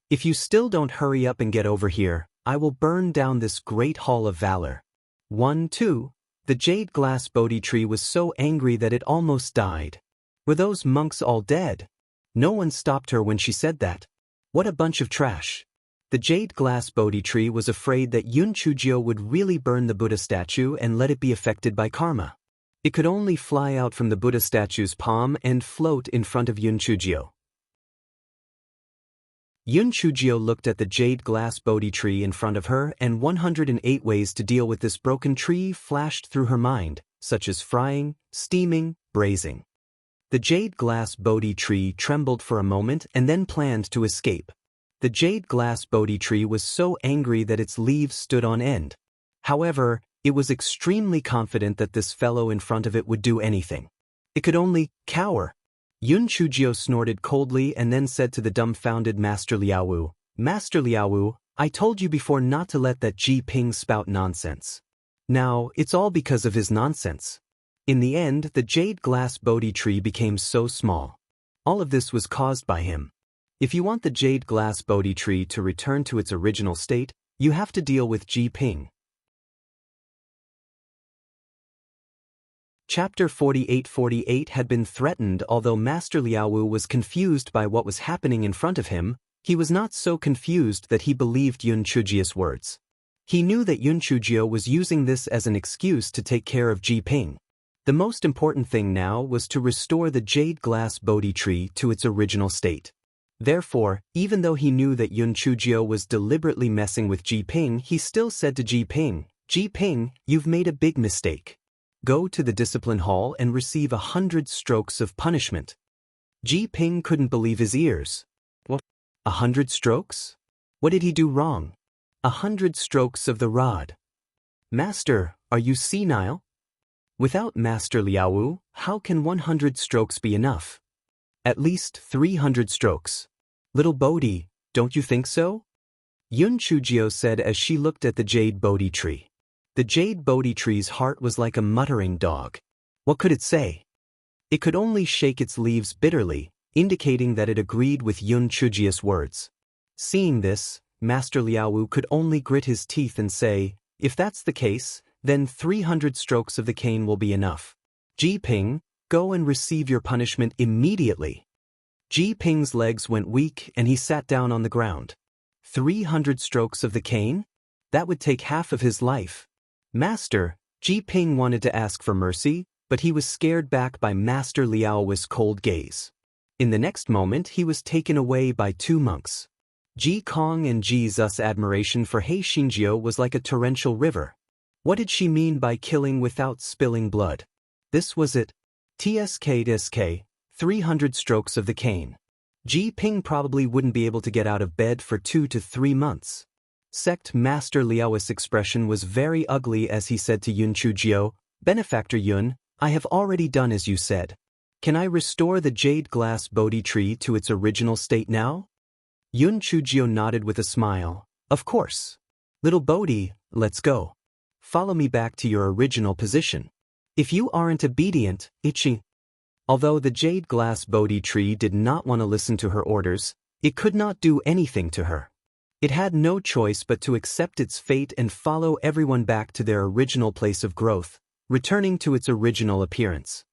If you still don't hurry up and get over here, I will burn down this great hall of valor. 1, 2. The jade glass Bodhi tree was so angry that it almost died. Were those monks all dead? No one stopped her when she said that. What a bunch of trash. The jade glass Bodhi tree was afraid that Yun Chujio would really burn the Buddha statue and let it be affected by karma. It could only fly out from the Buddha statue's palm and float in front of Yun Chujio. Yun Chujio looked at the jade glass Bodhi tree in front of her, and 108 ways to deal with this broken tree flashed through her mind, such as frying, steaming, braising. The jade glass Bodhi tree trembled for a moment and then planned to escape. The jade glass Bodhi tree was so angry that its leaves stood on end. However, it was extremely confident that this fellow in front of it would do anything. It could only cower. Yun Chujio snorted coldly and then said to the dumbfounded Master Liaowu, "Master Liaowu, I told you before not to let that Ji Ping spout nonsense. Now, it's all because of his nonsense." In the end, the jade glass Bodhi tree became so small. All of this was caused by him. If you want the jade glass Bodhi tree to return to its original state, you have to deal with Ji Ping. Chapter 48 had been threatened. Although Master Liaowu was confused by what was happening in front of him, he was not so confused that he believed Yun Chujio's words. He knew that Yun Chujio was using this as an excuse to take care of Ji Ping. The most important thing now was to restore the jade glass Bodhi tree to its original state. Therefore, even though he knew that Yun Chujio was deliberately messing with Ji Ping, he still said to Ji Ping, "Ji Ping, you've made a big mistake. Go to the discipline hall and receive 100 strokes of punishment." Ji Ping couldn't believe his ears. What? 100 strokes? What did he do wrong? 100 strokes of the rod. Master, are you senile? Without Master Liaowu, how can 100 strokes be enough? At least 300 strokes. Little Bodhi, don't you think so? Yun Chujio said as she looked at the jade Bodhi tree. The jade Bodhi tree's heart was like a muttering dog. What could it say? It could only shake its leaves bitterly, indicating that it agreed with Yun Chujio's words. Seeing this, Master Liaowu could only grit his teeth and say, "If that's the case, then 300 strokes of the cane will be enough. Ji Ping, go and receive your punishment immediately." Ji Ping's legs went weak and he sat down on the ground. 300 strokes of the cane? That would take half of his life. "Master," Ji Ping wanted to ask for mercy, but he was scared back by Master Liaowu's cold gaze. In the next moment he was taken away by 2 monks. Ji Kong and Ji Zu's admiration for He Xinjiu was like a torrential river. What did she mean by killing without spilling blood? This was it. TSK, 300 strokes of the cane. Ji Ping probably wouldn't be able to get out of bed for 2 to 3 months. Sect Master Liao's expression was very ugly as he said to Yun Chujio, "Benefactor Yun, I have already done as you said. Can I restore the jade glass Bodhi tree to its original state now?" Yun Chujio nodded with a smile. "Of course. Little Bodhi, let's go. Follow me back to your original position. If you aren't obedient, itchy." Although the jade glass Bodhi tree did not want to listen to her orders, it could not do anything to her. It had no choice but to accept its fate and follow everyone back to their original place of growth, returning to its original appearance.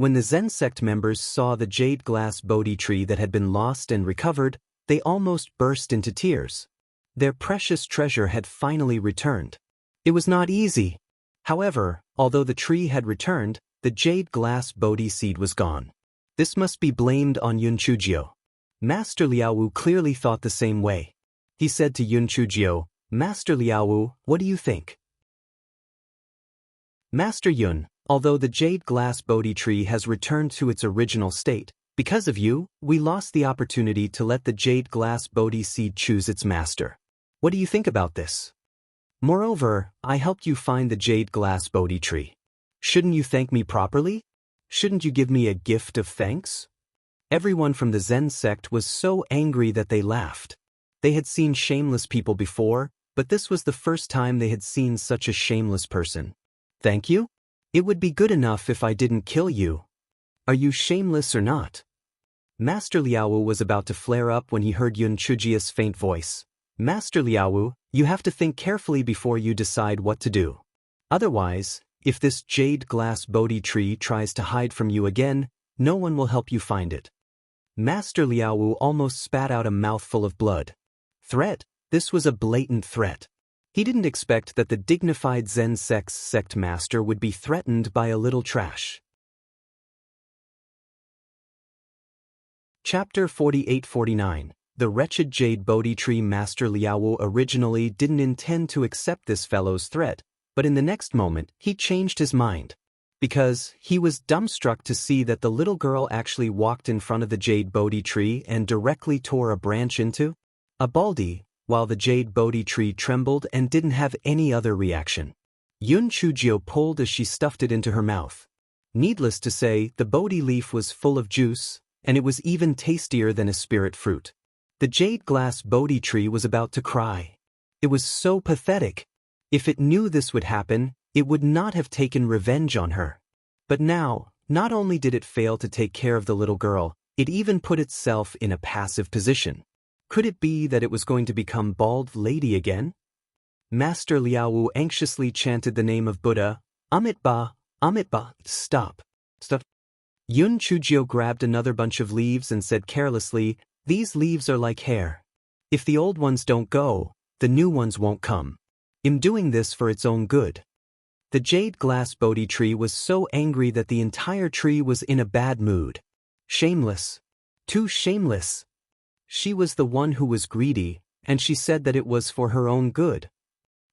When the Zen sect members saw the jade glass Bodhi tree that had been lost and recovered, they almost burst into tears. Their precious treasure had finally returned. It was not easy. However, although the tree had returned, the jade glass Bodhi seed was gone. This must be blamed on Yun Chujio. Master Liaowu clearly thought the same way. He said to Yun Chujio, "Master Liaowu, what do you think?" "Master Yun, although the jade glass Bodhi tree has returned to its original state, because of you, we lost the opportunity to let the jade glass Bodhi seed choose its master. What do you think about this? Moreover, I helped you find the jade glass Bodhi tree. Shouldn't you thank me properly? Shouldn't you give me a gift of thanks?" Everyone from the Zen sect was so angry that they laughed. They had seen shameless people before, but this was the first time they had seen such a shameless person. "Thank you? It would be good enough if I didn't kill you. Are you shameless or not?" Master Liaowu was about to flare up when he heard Yun Chujio's faint voice. "Master Liaowu, you have to think carefully before you decide what to do. Otherwise, if this jade glass Bodhi tree tries to hide from you again, no one will help you find it." Master Liaowu almost spat out a mouthful of blood. Threat? This was a blatant threat. He didn't expect that the dignified Zen sect's sect master would be threatened by a little trash. Chapter 48-49. The wretched jade Bodhi tree. Master Liaowu originally didn't intend to accept this fellow's threat, but in the next moment he changed his mind. Because he was dumbstruck to see that the little girl actually walked in front of the jade Bodhi tree and directly tore a branch into a baldi, while the jade Bodhi tree trembled and didn't have any other reaction. Yun Chujio pulled as she stuffed it into her mouth. Needless to say, the Bodhi leaf was full of juice, and it was even tastier than a spirit fruit. The jade glass Bodhi tree was about to cry. It was so pathetic. If it knew this would happen, it would not have taken revenge on her. But now, not only did it fail to take care of the little girl, it even put itself in a passive position. Could it be that it was going to become bald lady again? Master Liaowu anxiously chanted the name of Buddha. Amitba, Amitba, stop. Stop. Yun Chujio grabbed another bunch of leaves and said carelessly, "These leaves are like hair. If the old ones don't go, the new ones won't come. I'm doing this for its own good." The jade glass Bodhi tree was so angry that the entire tree was in a bad mood. Shameless. Too shameless. She was the one who was greedy, and she said that it was for her own good.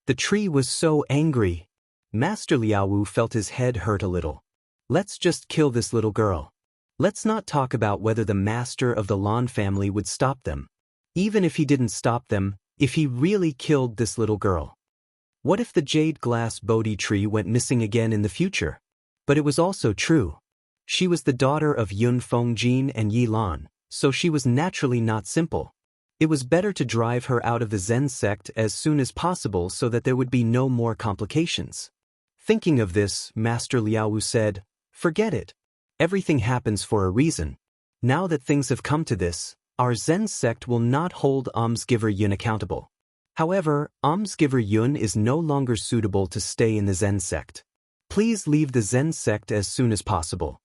The tree was so angry. Master Liaowu felt his head hurt a little. Let's just kill this little girl. Let's not talk about whether the master of the Lan family would stop them. Even if he didn't stop them, if he really killed this little girl. What if the jade glass Bodhi tree went missing again in the future? But it was also true. She was the daughter of Yun Fengjin and Yi Lan, so she was naturally not simple. It was better to drive her out of the Zen sect as soon as possible so that there would be no more complications. Thinking of this, Master Liaowu said, "Forget it. Everything happens for a reason. Now that things have come to this, our Zen sect will not hold almsgiver Yun accountable. However, almsgiver Yun is no longer suitable to stay in the Zen sect. Please leave the Zen sect as soon as possible."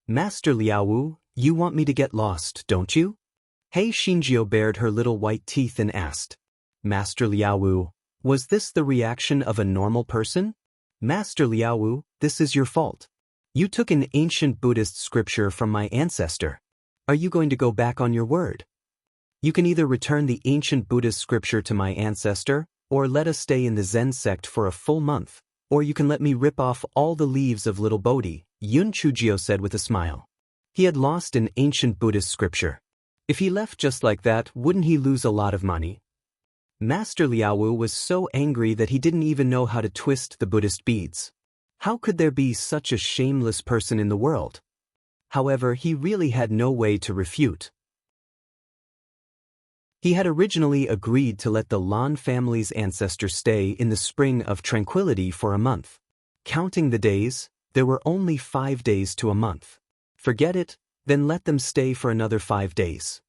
"Master Liaowu, you want me to get lost, don't you?" Hei Xinjiu bared her little white teeth and asked. "Master Liaowu, was this the reaction of a normal person?" "Master Liaowu, this is your fault. You took an ancient Buddhist scripture from my ancestor. Are you going to go back on your word? You can either return the ancient Buddhist scripture to my ancestor, or let us stay in the Zen sect for a full month, or you can let me rip off all the leaves of little Bodhi," Yun Chujio said with a smile. He had lost an ancient Buddhist scripture. If he left just like that, wouldn't he lose a lot of money? Master Liaowu was so angry that he didn't even know how to twist the Buddhist beads. How could there be such a shameless person in the world? However, he really had no way to refute. He had originally agreed to let the Lan family's ancestor stay in the Spring of Tranquility for a month. Counting the days, there were only 5 days to a month. Forget it, then let them stay for another 5 days.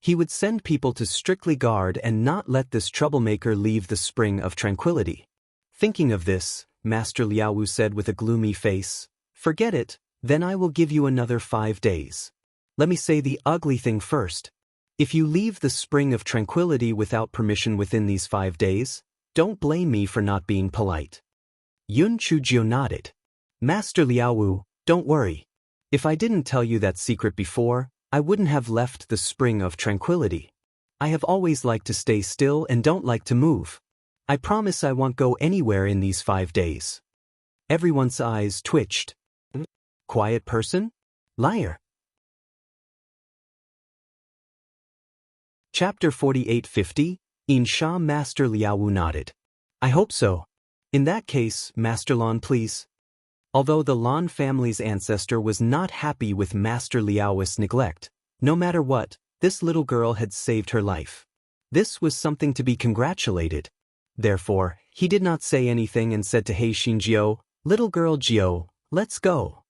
He would send people to strictly guard and not let this troublemaker leave the Spring of Tranquility. Thinking of this, Master Liaowu said with a gloomy face, "Forget it, Then I will give you another 5 days. Let me say the ugly thing first. If you leave the spring of tranquility without permission within these 5 days, don't blame me for not being polite. Yun Chujio nodded. Master Liaowu, don't worry. If I didn't tell you that secret before, I wouldn't have left the spring of tranquility. I have always liked to stay still and don't like to move. I promise I won't go anywhere in these 5 days. Everyone's eyes twitched. Quiet person? Liar. Chapter 4850, Insha Master Liaowu nodded. I hope so. In that case, Master Lan, please. Although the Lan family's ancestor was not happy with Master Liaowu's neglect, no matter what, this little girl had saved her life. This was something to be congratulated. Therefore, he did not say anything and said to He Xinjiu, Little girl Jiu, let's go.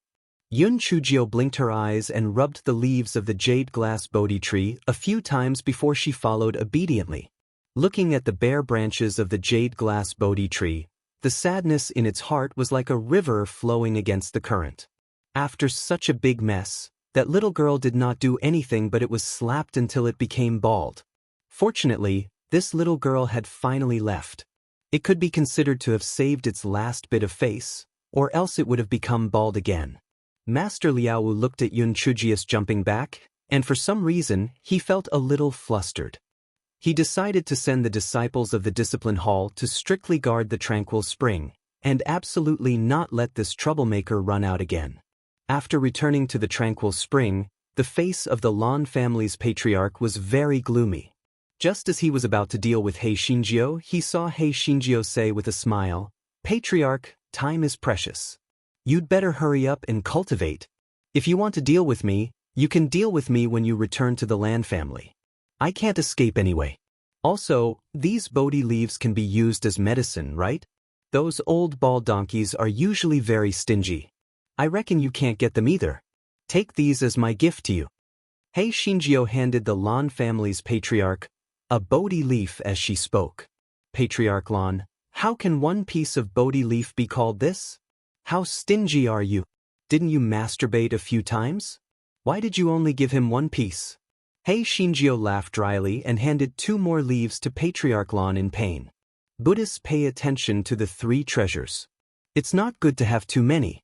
Yun Chujio blinked her eyes and rubbed the leaves of the jade glass Bodhi tree a few times before she followed obediently. Looking at the bare branches of the jade glass Bodhi tree, the sadness in its heart was like a river flowing against the current. After such a big mess, that little girl did not do anything but it was slapped until it became bald. Fortunately, this little girl had finally left. It could be considered to have saved its last bit of face, or else it would have become bald again. Master Liaowu looked at Yun Chujius jumping back, and for some reason, he felt a little flustered. He decided to send the disciples of the discipline hall to strictly guard the tranquil spring, and absolutely not let this troublemaker run out again. After returning to the tranquil spring, the face of the Lan family's patriarch was very gloomy. Just as he was about to deal with He Xinjiu, he saw He Xinjiu say with a smile, Patriarch, time is precious. You'd better hurry up and cultivate. If you want to deal with me, you can deal with me when you return to the Lan family. I can't escape anyway. Also, these Bodhi leaves can be used as medicine, right? Those old bald donkeys are usually very stingy. I reckon you can't get them either. Take these as my gift to you. He Xinjiu handed the Lan family's patriarch a Bodhi leaf as she spoke. Patriarch Lan, how can one piece of Bodhi leaf be called this? How stingy are you? Didn't you masturbate a few times? Why did you only give him one piece? He Xinjiu laughed dryly and handed 2 more leaves to Patriarch Lan in pain. Buddhists pay attention to the 3 treasures. It's not good to have too many.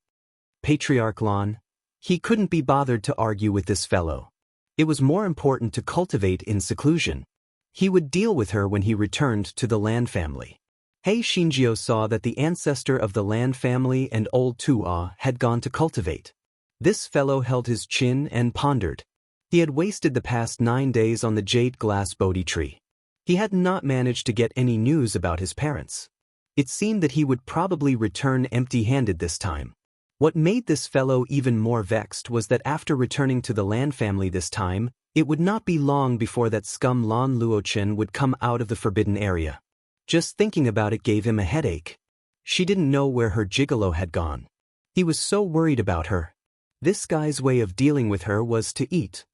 Patriarch Lan, he couldn't be bothered to argue with this fellow. It was more important to cultivate in seclusion. He would deal with her when he returned to the Lan family. He Xinjiu saw that the ancestor of the Lan family and old Tua had gone to cultivate. This fellow held his chin and pondered. He had wasted the past 9 days on the jade glass Bodhi tree. He had not managed to get any news about his parents. It seemed that he would probably return empty-handed this time. What made this fellow even more vexed was that after returning to the Lan family this time, it would not be long before that scum Lan Luochen would come out of the forbidden area. Just thinking about it gave him a headache. She didn't know where her gigolo had gone. He was so worried about her. This guy's way of dealing with her was to eat.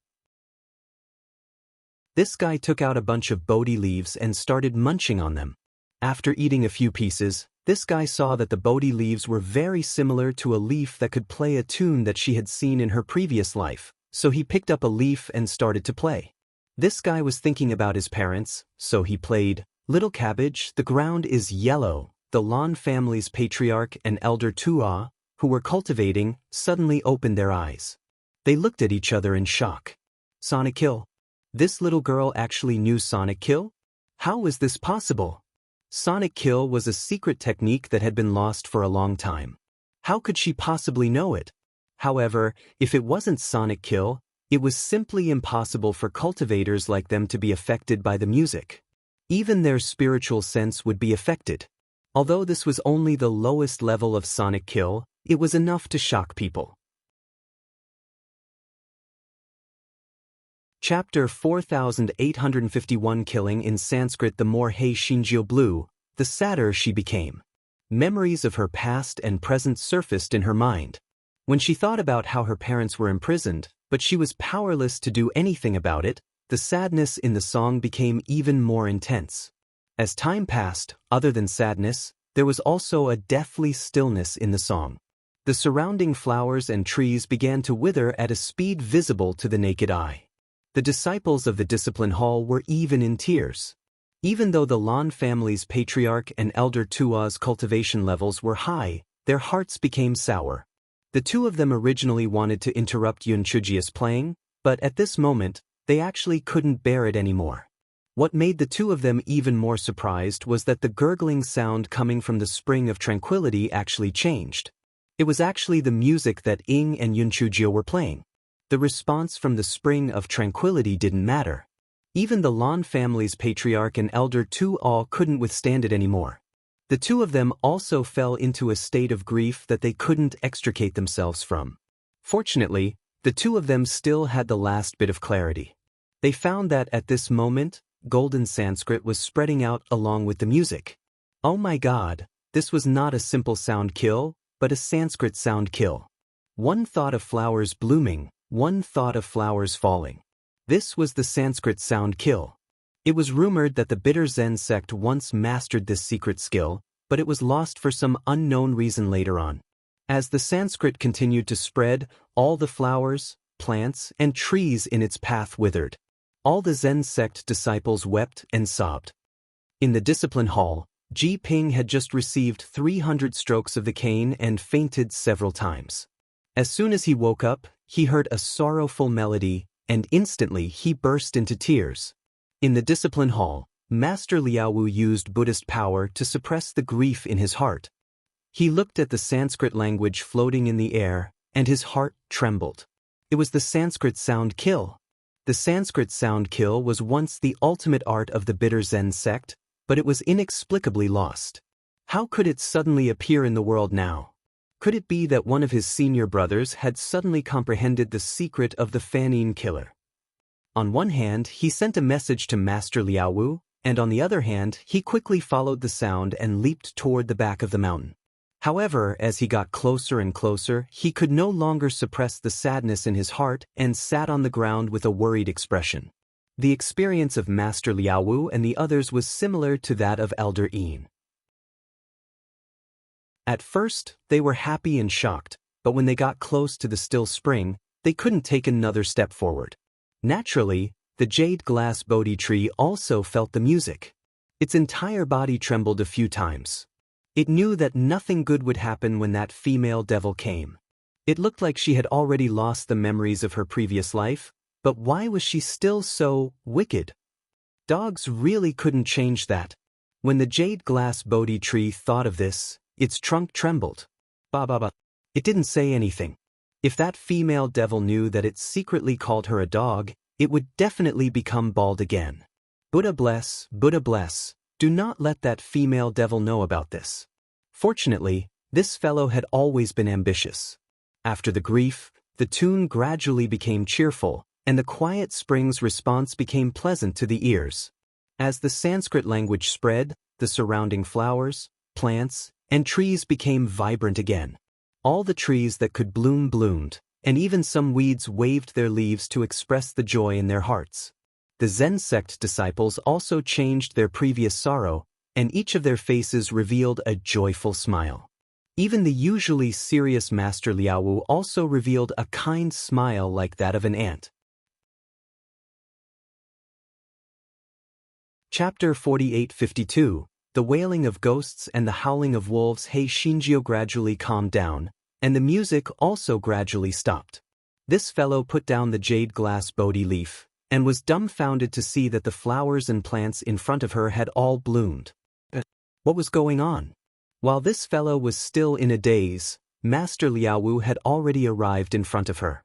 This guy took out a bunch of Bodhi leaves and started munching on them. After eating a few pieces, this guy saw that the Bodhi leaves were very similar to a leaf that could play a tune that she had seen in her previous life, so he picked up a leaf and started to play. This guy was thinking about his parents, so he played, Little Cabbage, the ground is yellow. The Lan family's patriarch and elder Tua, who were cultivating, suddenly opened their eyes. They looked at each other in shock. Sonic Kill? This little girl actually knew Sonic Kill? How was this possible? Sonic Kill was a secret technique that had been lost for a long time. How could she possibly know it? However, if it wasn't Sonic Kill, it was simply impossible for cultivators like them to be affected by the music. Even their spiritual sense would be affected. Although this was only the lowest level of Sonic Kill, it was enough to shock people. Chapter 4851. Killing in Sanskrit. The more He Xinjiu blew, the sadder she became. Memories of her past and present surfaced in her mind. When she thought about how her parents were imprisoned, but she was powerless to do anything about it, the sadness in the song became even more intense. As time passed, other than sadness, there was also a deathly stillness in the song. The surrounding flowers and trees began to wither at a speed visible to the naked eye. The disciples of the discipline hall were even in tears. Even though the Lan family's patriarch and elder Tua's cultivation levels were high, their hearts became sour. The two of them originally wanted to interrupt Yunchujia's playing, but at this moment, they actually couldn't bear it anymore. What made the two of them even more surprised was that the gurgling sound coming from the spring of tranquility actually changed. It was actually the music that Ying and Yunchujia were playing. The response from the spring of tranquility didn't matter. Even the Lan family's patriarch and elder Tua couldn't withstand it anymore. The two of them also fell into a state of grief that they couldn't extricate themselves from. Fortunately, the two of them still had the last bit of clarity. They found that at this moment, golden Sanskrit was spreading out along with the music. Oh my God, this was not a simple sound kill, but a Sanskrit sound kill. One thought of flowers blooming, one thought of flowers falling. This was the Sanskrit sound kill. It was rumored that the bitter Zen sect once mastered this secret skill, but it was lost for some unknown reason later on. As the Sanskrit continued to spread, all the flowers, plants, and trees in its path withered. All the Zen sect disciples wept and sobbed. In the discipline hall, Ji Ping had just received 300 strokes of the cane and fainted several times. As soon as he woke up, he heard a sorrowful melody, and instantly he burst into tears. In the discipline hall, Master Liaowu used Buddhist power to suppress the grief in his heart. He looked at the Sanskrit language floating in the air, and his heart trembled. It was the Sanskrit sound kill. The Sanskrit sound kill was once the ultimate art of the bitter Zen sect, but it was inexplicably lost. How could it suddenly appear in the world now? Could it be that one of his senior brothers had suddenly comprehended the secret of the Fanine killer? On one hand, he sent a message to Master Liaowu, and on the other hand, he quickly followed the sound and leaped toward the back of the mountain. However, as he got closer and closer, he could no longer suppress the sadness in his heart and sat on the ground with a worried expression. The experience of Master Liaowu and the others was similar to that of Elder Yin. At first, they were happy and shocked, but when they got close to the still spring, they couldn't take another step forward. Naturally, the jade glass Bodhi tree also felt the music. Its entire body trembled a few times. It knew that nothing good would happen when that female devil came. It looked like she had already lost the memories of her previous life, but why was she still so wicked? Dogs really couldn't change that. When the jade glass Bodhi tree thought of this, its trunk trembled. Ba. It didn't say anything. If that female devil knew that it secretly called her a dog, it would definitely become bald again. Buddha bless, do not let that female devil know about this. Fortunately, this fellow had always been ambitious. After the grief, the tune gradually became cheerful, and the quiet spring's response became pleasant to the ears. As the Sanskrit language spread, the surrounding flowers, plants, and trees became vibrant again. All the trees that could bloom bloomed, and even some weeds waved their leaves to express the joy in their hearts. The Zen sect disciples also changed their previous sorrow, and each of their faces revealed a joyful smile. Even the usually serious Master Liaowu also revealed a kind smile like that of an ant. Chapter 48-52. The wailing of ghosts and the howling of wolves. Hei Shinjio gradually calmed down, and the music also gradually stopped. This fellow put down the jade glass Bodhi leaf, and was dumbfounded to see that the flowers and plants in front of her had all bloomed. What was going on? While this fellow was still in a daze, Master Liaowu had already arrived in front of her.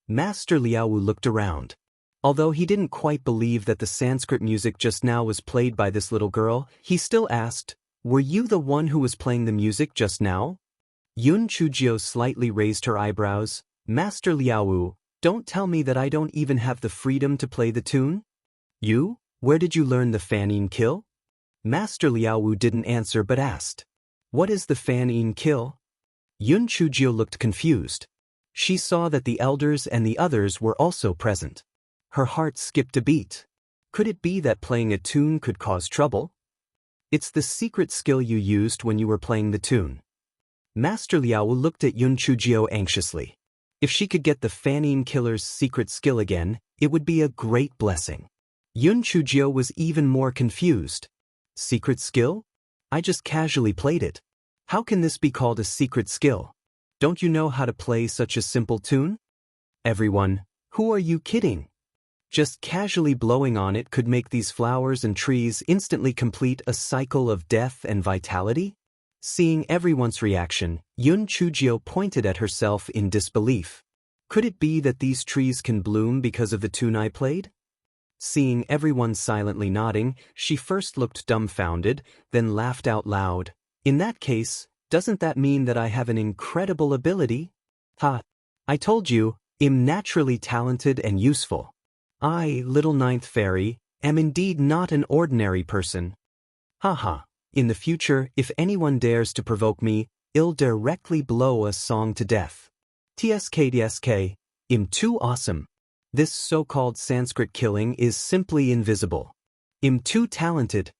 Master Liaowu looked around. Although he didn't quite believe that the Sanskrit music just now was played by this little girl, he still asked, "Were you the one who was playing the music just now?" Yun Chujio slightly raised her eyebrows. "Master Liaowu, don't tell me that I don't even have the freedom to play the tune?" "You? Where did you learn the Fanine kill?" Master Liaowu didn't answer but asked, "What is the Fanine kill?" Yun Chujio looked confused. She saw that the elders and the others were also present. Her heart skipped a beat. Could it be that playing a tune could cause trouble? "It's the secret skill you used when you were playing the tune." Master Liao looked at Yun Chujio anxiously. If she could get the Fanning killer's secret skill again, it would be a great blessing. Yun Chujio was even more confused. Secret skill? I just casually played it. How can this be called a secret skill? Don't you know how to play such a simple tune? Everyone, who are you kidding? Just casually blowing on it could make these flowers and trees instantly complete a cycle of death and vitality? Seeing everyone's reaction, Yun Chujio pointed at herself in disbelief. Could it be that these trees can bloom because of the tune I played? Seeing everyone silently nodding, she first looked dumbfounded, then laughed out loud. In that case, doesn't that mean that I have an incredible ability? Ha! I told you, I'm naturally talented and useful. I, little ninth fairy, am indeed not an ordinary person. Haha. In the future, if anyone dares to provoke me, I'll directly blow a song to death. TSK, I'm too awesome. This so-called Sanskrit killing is simply invisible. I'm too talented.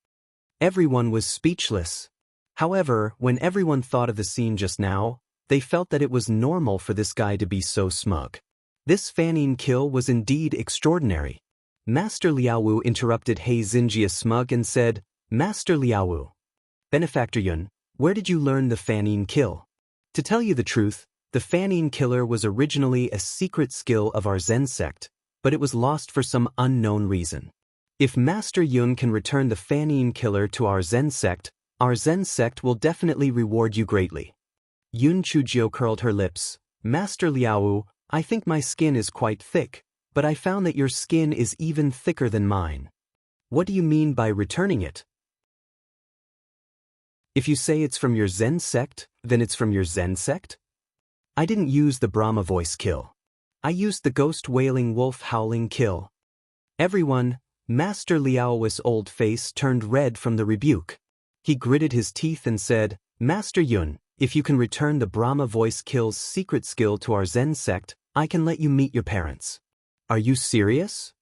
Everyone was speechless. However, when everyone thought of the scene just now, they felt that it was normal for this guy to be so smug. This Fanning kill was indeed extraordinary. Master Liaowu interrupted He Xinjia's smug and said, Master Liaowu. Benefactor Yun, where did you learn the Fanning kill? To tell you the truth, the Fanning killer was originally a secret skill of our Zen sect, but it was lost for some unknown reason. If Master Yun can return the Fanning killer to our Zen sect will definitely reward you greatly. Yun Chujio curled her lips. Master Liaowu, I think my skin is quite thick, but I found that your skin is even thicker than mine. What do you mean by returning it? If you say it's from your Zen sect, then it's from your Zen sect? I didn't use the Brahma voice kill. I used the ghost wailing wolf howling kill. Everyone, Master Liaowi's old face turned red from the rebuke. He gritted his teeth and said, Master Yun, if you can return the Brahma voice kill's secret skill to our Zen sect, I can let you meet your parents. Are you serious?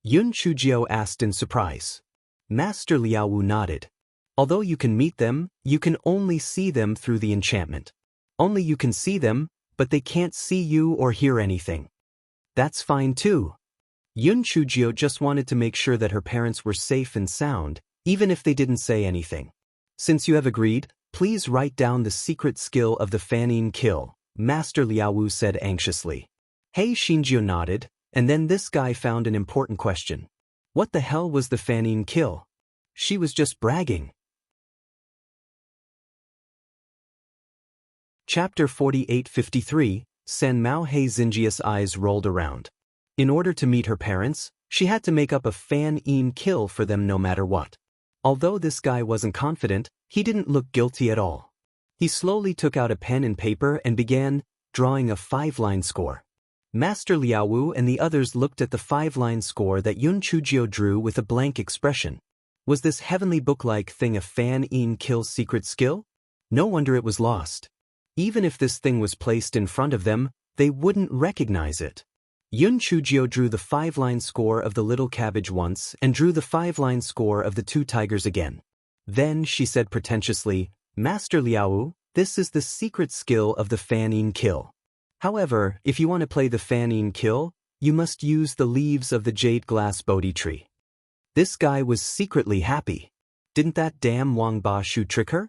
Yun Chujio asked in surprise. Master Liaowu nodded. Although you can meet them, you can only see them through the enchantment. Only you can see them, but they can't see you or hear anything. That's fine too. Yun Chujio just wanted to make sure that her parents were safe and sound, even if they didn't say anything. Since you have agreed, please write down the secret skill of the Fanning kill, Master Liaowu said anxiously. He Xinjiao nodded, and then this guy found an important question. What the hell was the Fanning kill? She was just bragging. Chapter 4853, San Mao He Xinjia's eyes rolled around. In order to meet her parents, she had to make up a Fanning kill for them no matter what. Although this guy wasn't confident, he didn't look guilty at all. He slowly took out a pen and paper and began drawing a 5-line score. Master Liaowu and the others looked at the 5-line score that Yun Chujio drew with a blank expression. Was this heavenly book-like thing a Fanning kill secret skill? No wonder it was lost. Even if this thing was placed in front of them, they wouldn't recognize it. Yun Chujio drew the 5-line score of the little cabbage once and drew the 5-line score of the 2 tigers again. Then she said pretentiously, Master Liaowu, this is the secret skill of the Fanning kill. However, if you want to play the Fanning kill, you must use the leaves of the jade glass Bodhi tree. This guy was secretly happy. Didn't that damn Wang Ba Shu trick her?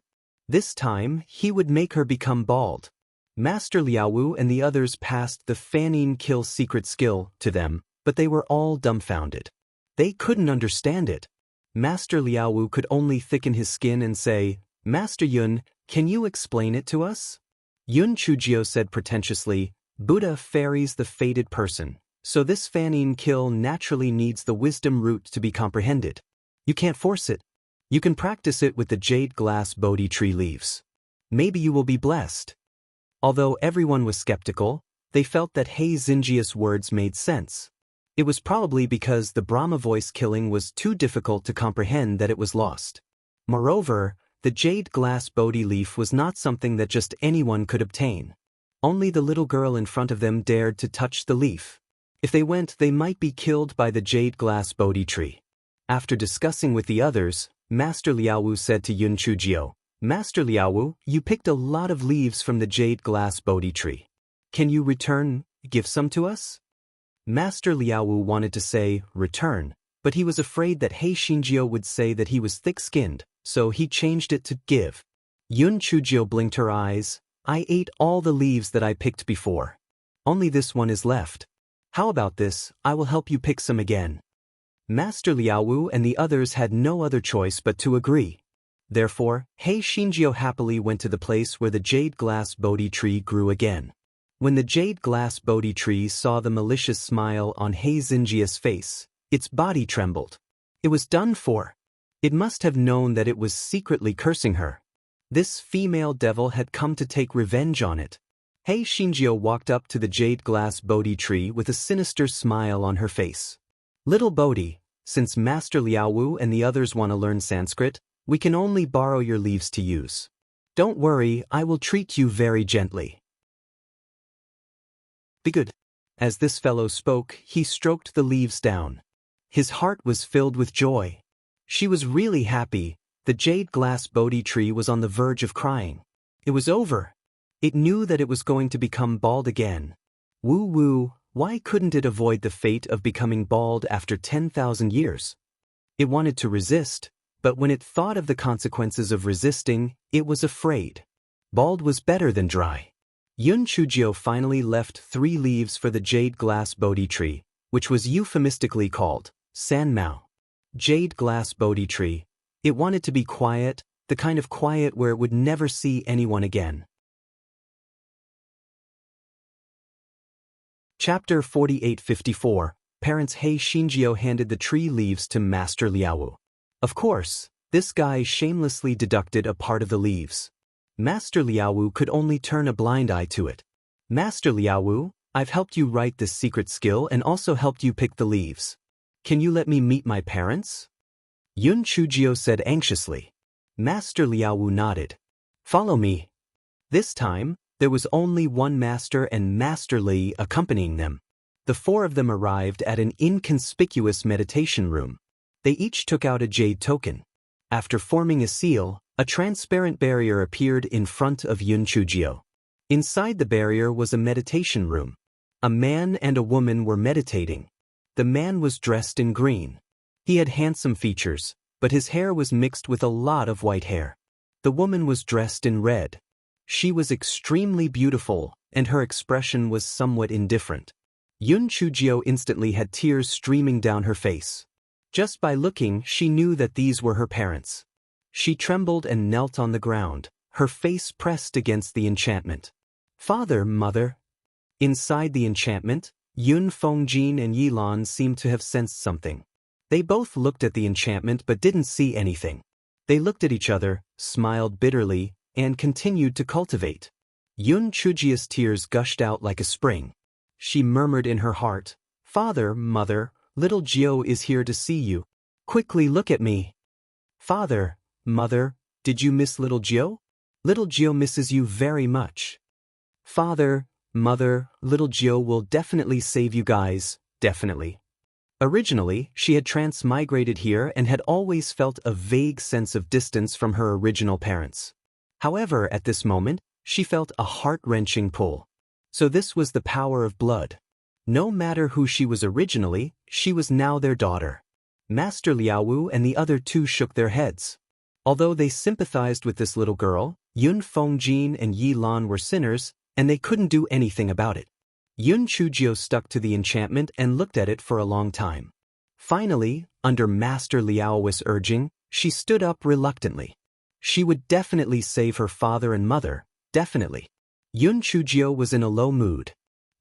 This time, he would make her become bald. Master Liaowu and the others passed the Fanning kill secret skill to them, but they were all dumbfounded. They couldn't understand it. Master Liaowu could only thicken his skin and say, Master Yun, can you explain it to us? Yun Chujio said pretentiously, Buddha ferries the fated person, so this Fanning kill naturally needs the wisdom root to be comprehended. You can't force it. You can practice it with the jade glass Bodhi tree leaves. Maybe you will be blessed. Although everyone was skeptical, they felt that He Xinjia's words made sense. It was probably because the Brahma voice killing was too difficult to comprehend that it was lost. Moreover, the jade glass Bodhi leaf was not something that just anyone could obtain. Only the little girl in front of them dared to touch the leaf. If they went, they might be killed by the jade glass Bodhi tree. After discussing with the others, Master Liaowu said to Yun Chujio, Master Liaowu, you picked a lot of leaves from the jade glass Bodhi tree. Can you give some to us? Master Liaowu wanted to say, return, but he was afraid that He Xinjiu would say that he was thick-skinned, so he changed it to give. Yun Chujio blinked her eyes. I ate all the leaves that I picked before. Only this one is left. How about this, I will help you pick some again. Master Liaowu and the others had no other choice but to agree. Therefore, He Xinjiu happily went to the place where the jade glass Bodhi tree grew again. When the jade glass Bodhi tree saw the malicious smile on He Xinjiu's face, its body trembled. It was done for. It must have known that it was secretly cursing her. This female devil had come to take revenge on it. He Xinjiu walked up to the jade glass Bodhi tree with a sinister smile on her face. Little Bodhi, since Master Liaowu and the others want to learn Sanskrit, we can only borrow your leaves to use. Don't worry, I will treat you very gently. Be good. As this fellow spoke, he stroked the leaves down. His heart was filled with joy. She was really happy. The jade glass Bodhi tree was on the verge of crying. It was over. It knew that it was going to become bald again. Woo-woo, why couldn't it avoid the fate of becoming bald after 10,000 years? It wanted to resist, but when it thought of the consequences of resisting, it was afraid. Bald was better than dry. Yun Chujio finally left 3 leaves for the jade glass Bodhi tree, which was euphemistically called San Mao. Jade glass Bodhi tree. It wanted to be quiet, the kind of quiet where it would never see anyone again. Chapter 4854. Parents He Xinjiu handed the tree leaves to Master Liaowu. Of course, this guy shamelessly deducted a part of the leaves. Master Liaowu could only turn a blind eye to it. Master Liaowu, I've helped you write this secret skill and also helped you pick the leaves. Can you let me meet my parents? Yun Chujio said anxiously. Master Liaowu nodded. Follow me. This time, there was only one master and Master Li accompanying them. The 4 of them arrived at an inconspicuous meditation room. They each took out a jade token. After forming a seal, a transparent barrier appeared in front of Yun Chujio. Inside the barrier was a meditation room. A man and a woman were meditating. The man was dressed in green. He had handsome features, but his hair was mixed with a lot of white hair. The woman was dressed in red. She was extremely beautiful, and her expression was somewhat indifferent. Yun Chujio instantly had tears streaming down her face. Just by looking, she knew that these were her parents. She trembled and knelt on the ground, her face pressed against the enchantment. Father, mother. Inside the enchantment, Yun Fengjin and Yilan seemed to have sensed something. They both looked at the enchantment but didn't see anything. They looked at each other, smiled bitterly, and continued to cultivate. Yun Chujio's tears gushed out like a spring. She murmured in her heart, Father, mother, little Jio is here to see you. Quickly look at me. Father, mother, did you miss little Jio? Little Jio misses you very much. Father, mother, little Jio will definitely save you guys, definitely. Originally, she had transmigrated here and had always felt a vague sense of distance from her original parents. However, at this moment, she felt a heart-wrenching pull. So this was the power of blood. No matter who she was originally, she was now their daughter. Master Liaowu and the other 2 shook their heads. Although they sympathized with this little girl, Yun Fengjin and Yi Lan were sinners, and they couldn't do anything about it. Yun Chujio stuck to the enchantment and looked at it for a long time. Finally, under Master Liaowu's urging, she stood up reluctantly. She would definitely save her father and mother, definitely. Yun Chujio was in a low mood.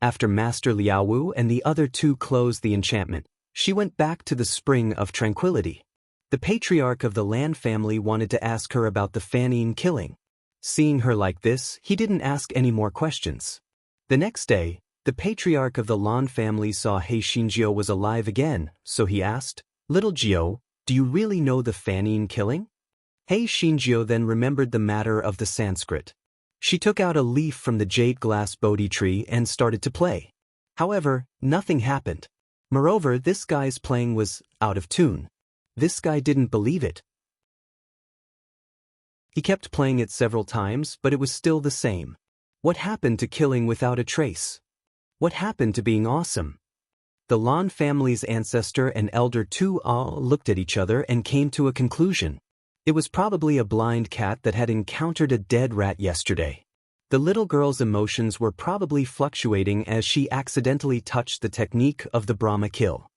After Master Liaowu and the other 2 closed the enchantment, she went back to the Spring of Tranquility. The patriarch of the Lan family wanted to ask her about the Fanine killing. Seeing her like this, he didn't ask any more questions. The next day, the patriarch of the Lan family saw He Xinjiu was alive again, so he asked, Little Jio, do you really know the Fanine killing? He Xinjiu then remembered the matter of the Sanskrit. She took out a leaf from the jade glass Bodhi tree and started to play. However, nothing happened. Moreover, this guy's playing was out of tune. This guy didn't believe it. He kept playing it several times, but it was still the same. What happened to killing without a trace? What happened to being awesome? The Lan family's ancestor and elder Tu-ah looked at each other and came to a conclusion. It was probably a blind cat that had encountered a dead rat yesterday. The little girl's emotions were probably fluctuating as she accidentally touched the technique of the Brahma kill.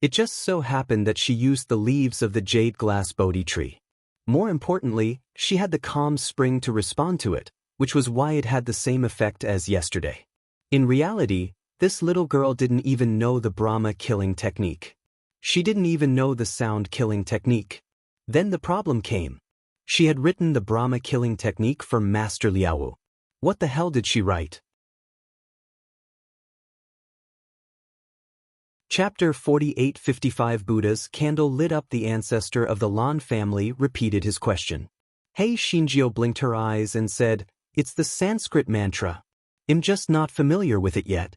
It just so happened that she used the leaves of the jade glass Bodhi tree. More importantly, she had the calm spring to respond to it, which was why it had the same effect as yesterday. In reality, this little girl didn't even know the Brahma killing technique. She didn't even know the sound killing technique. Then the problem came. She had written the Brahma killing technique for Master Liaowu. What the hell did she write? Chapter 48:55 Buddha's candle lit up. The ancestor of the Lan family repeated his question. Hei Xinjiao blinked her eyes and said, "It's the Sanskrit mantra. I'm just not familiar with it yet."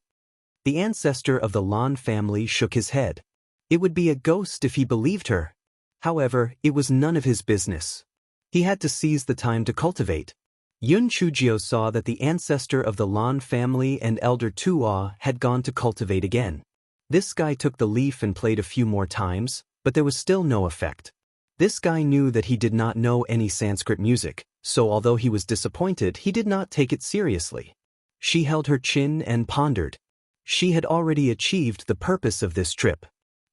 The ancestor of the Lan family shook his head. It would be a ghost if he believed her. However, it was none of his business. He had to seize the time to cultivate. Yun Chujio saw that the ancestor of the Lan family and elder Tua had gone to cultivate again. This guy took the leaf and played a few more times, but there was still no effect. This guy knew that he did not know any Sanskrit music, so although he was disappointed, he did not take it seriously. She held her chin and pondered. She had already achieved the purpose of this trip.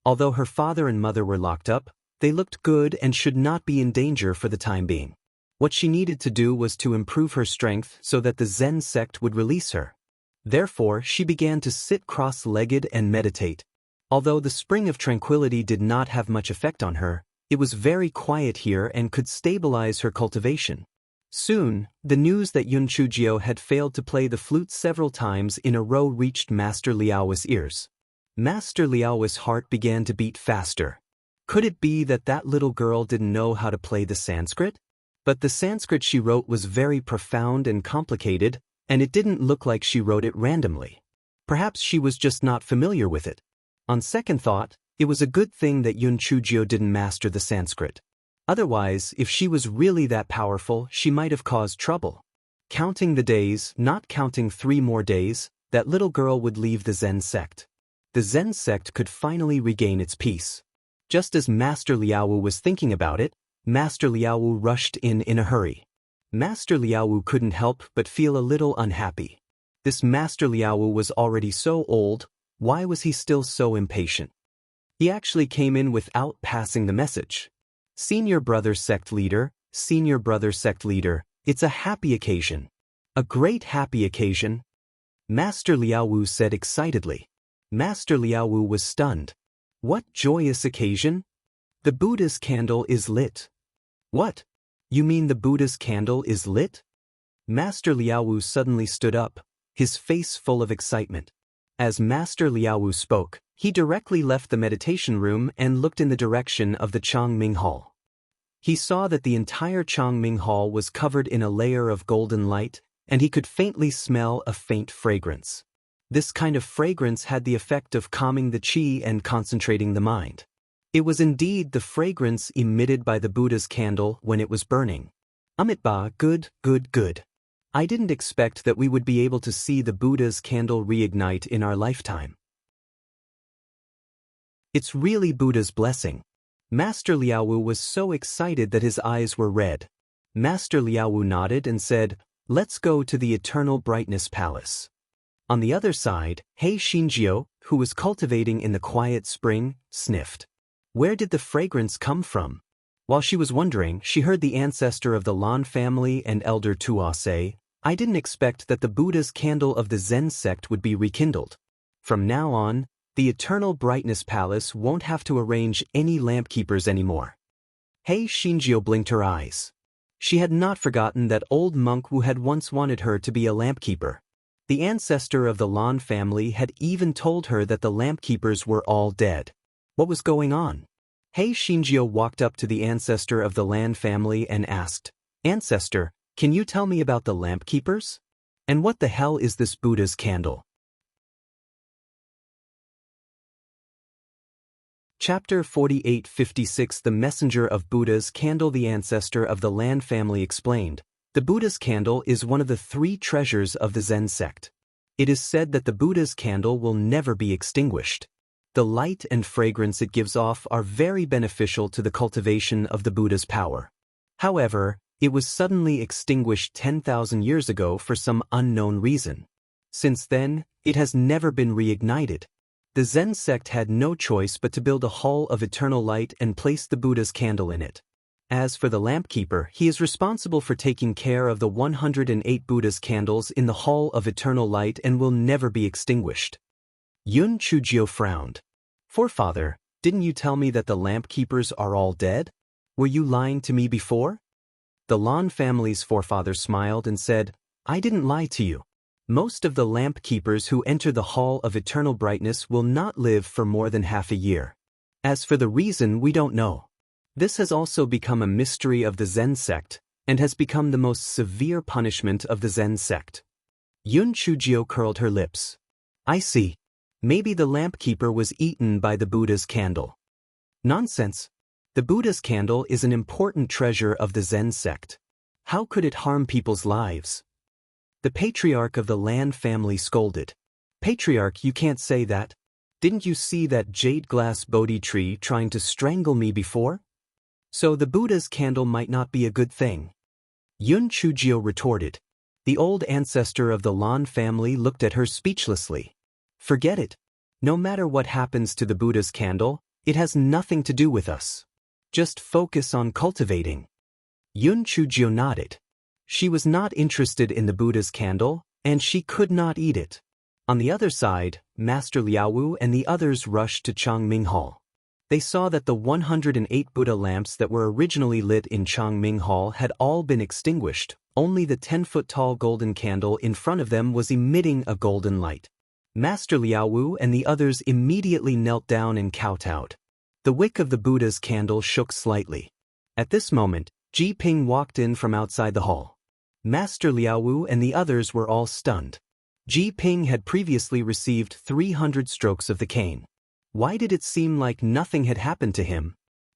Although her father and mother were locked up, they looked good and should not be in danger for the time being. What she needed to do was to improve her strength so that the Zen sect would release her. Therefore, she began to sit cross-legged and meditate. Although the spring of tranquility did not have much effect on her, it was very quiet here and could stabilize her cultivation. Soon, the news that Yun Chujio had failed to play the flute several times in a row reached Master Liao's ears. Master Liao's heart began to beat faster. Could it be that that little girl didn't know how to play the Sanskrit? But the Sanskrit she wrote was very profound and complicated, and it didn't look like she wrote it randomly. Perhaps she was just not familiar with it. On second thought, it was a good thing that Yun Chujio didn't master the Sanskrit. Otherwise, if she was really that powerful, she might have caused trouble. Counting the days, not counting 3 more days, that little girl would leave the Zen sect. The Zen sect could finally regain its peace. Just as Master Liaowu was thinking about it, Master Liaowu rushed in a hurry. Master Liaowu couldn't help but feel a little unhappy. This Master Liaowu was already so old, why was he still so impatient? He actually came in without passing the message. Senior brother sect leader, it's a happy occasion. A great happy occasion. Master Liaowu said excitedly. Master Liaowu was stunned. What joyous occasion? The Buddha's candle is lit. What? You mean the Buddha's candle is lit? Master Liaowu suddenly stood up, his face full of excitement. As Master Liaowu spoke, he directly left the meditation room and looked in the direction of the Changming Hall. He saw that the entire Changming Hall was covered in a layer of golden light, and he could faintly smell a faint fragrance. This kind of fragrance had the effect of calming the qi and concentrating the mind. It was indeed the fragrance emitted by the Buddha's candle when it was burning. Amitabha, good. I didn't expect that we would be able to see the Buddha's candle reignite in our lifetime. It's really Buddha's blessing. Master Liaowu was so excited that his eyes were red. Master Liaowu nodded and said, "Let's go to the Eternal Brightness Palace." On the other side, Hei Xinjiao, who was cultivating in the quiet spring, sniffed. Where did the fragrance come from? While she was wondering, she heard the ancestor of the Lan family and elder Tua say, "I didn't expect that the Buddha's candle of the Zen sect would be rekindled. From now on, the Eternal Brightness Palace won't have to arrange any lamp keepers anymore." Hei Xinjiao blinked her eyes. She had not forgotten that old monk who had once wanted her to be a lamp keeper. The ancestor of the Lan family had even told her that the lamp keepers were all dead. What was going on? Hei Xinjiao walked up to the ancestor of the Lan family and asked, "Ancestor, can you tell me about the lamp keepers? And what the hell is this Buddha's candle?" Chapter 4856 The Messenger of Buddha's Candle. The ancestor of the Lan family explained, the Buddha's candle is one of the 3 treasures of the Zen sect. It is said that the Buddha's candle will never be extinguished. The light and fragrance it gives off are very beneficial to the cultivation of the Buddha's power. However, it was suddenly extinguished 10,000 years ago for some unknown reason. Since then, it has never been reignited. The Zen sect had no choice but to build a hall of eternal light and place the Buddha's candle in it. As for the lamp keeper, he is responsible for taking care of the 108 Buddha's candles in the hall of eternal light and will never be extinguished. Yun Chujio frowned. Forefather, didn't you tell me that the lamp keepers are all dead? Were you lying to me before? The Lan family's forefather smiled and said, I didn't lie to you. Most of the lamp keepers who enter the hall of eternal brightness will not live for more than half a year. As for the reason, we don't know. This has also become a mystery of the Zen sect, and has become the most severe punishment of the Zen sect. Yun Chujio curled her lips. I see. Maybe the lamp keeper was eaten by the Buddha's candle. Nonsense. The Buddha's candle is an important treasure of the Zen sect. How could it harm people's lives? The patriarch of the Lan family scolded. Patriarch, you can't say that. Didn't you see that jade glass Bodhi tree trying to strangle me before? So the Buddha's candle might not be a good thing. Yun Chujio retorted. The old ancestor of the Lan family looked at her speechlessly. Forget it. No matter what happens to the Buddha's candle, it has nothing to do with us. Just focus on cultivating. Yun Chujio nodded. She was not interested in the Buddha's candle, and she could not eat it. On the other side, Master Liaowu and the others rushed to Changming Hall. They saw that the 108 Buddha lamps that were originally lit in Changming Hall had all been extinguished. Only the 10-foot-tall golden candle in front of them was emitting a golden light. Master Liaowu and the others immediately knelt down and kowtowed. The wick of the Buddha's candle shook slightly. At this moment, Ji Ping walked in from outside the hall. Master Liaowu and the others were all stunned. Ji Ping had previously received 300 strokes of the cane. Why did it seem like nothing had happened to him?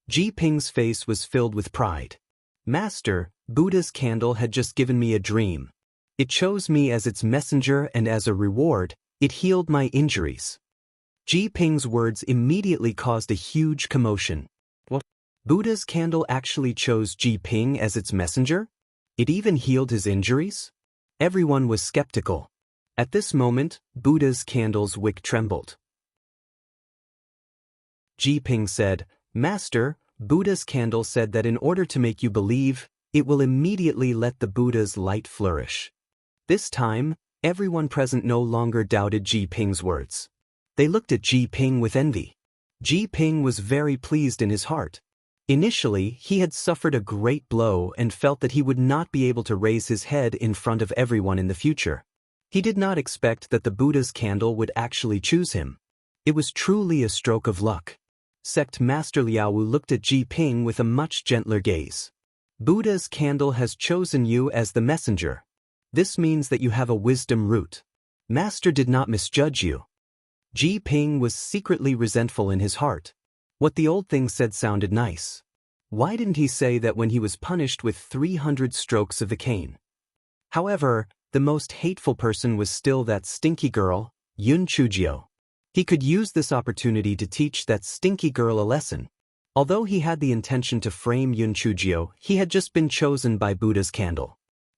Ji Ping's face was filled with pride. Master, Buddha's candle had just given me a dream. It chose me as its messenger, and as a reward, it healed my injuries. Ji Ping's words immediately caused a huge commotion. What? Buddha's candle actually chose Ji Ping as its messenger? It even healed his injuries? Everyone was skeptical. At this moment, Buddha's candle's wick trembled. Ji Ping said, Master, Buddha's candle said that in order to make you believe, it will immediately let the Buddha's light flourish. This time, everyone present no longer doubted Ji Ping's words. They looked at Ji Ping with envy. Ji Ping was very pleased in his heart. Initially, he had suffered a great blow and felt that he would not be able to raise his head in front of everyone in the future. He did not expect that the Buddha's candle would actually choose him. It was truly a stroke of luck. Sect Master Liaowu looked at Ji Ping with a much gentler gaze. Buddha's candle has chosen you as the messenger. This means that you have a wisdom root. Master did not misjudge you. Ji Ping was secretly resentful in his heart. What the old thing said sounded nice. Why didn't he say that when he was punished with 300 strokes of the cane? However, the most hateful person was still that stinky girl, Yun Chujio. He could use this opportunity to teach that stinky girl a lesson. Although he had the intention to frame Yun Chujio, he had just been chosen by Buddha's candle.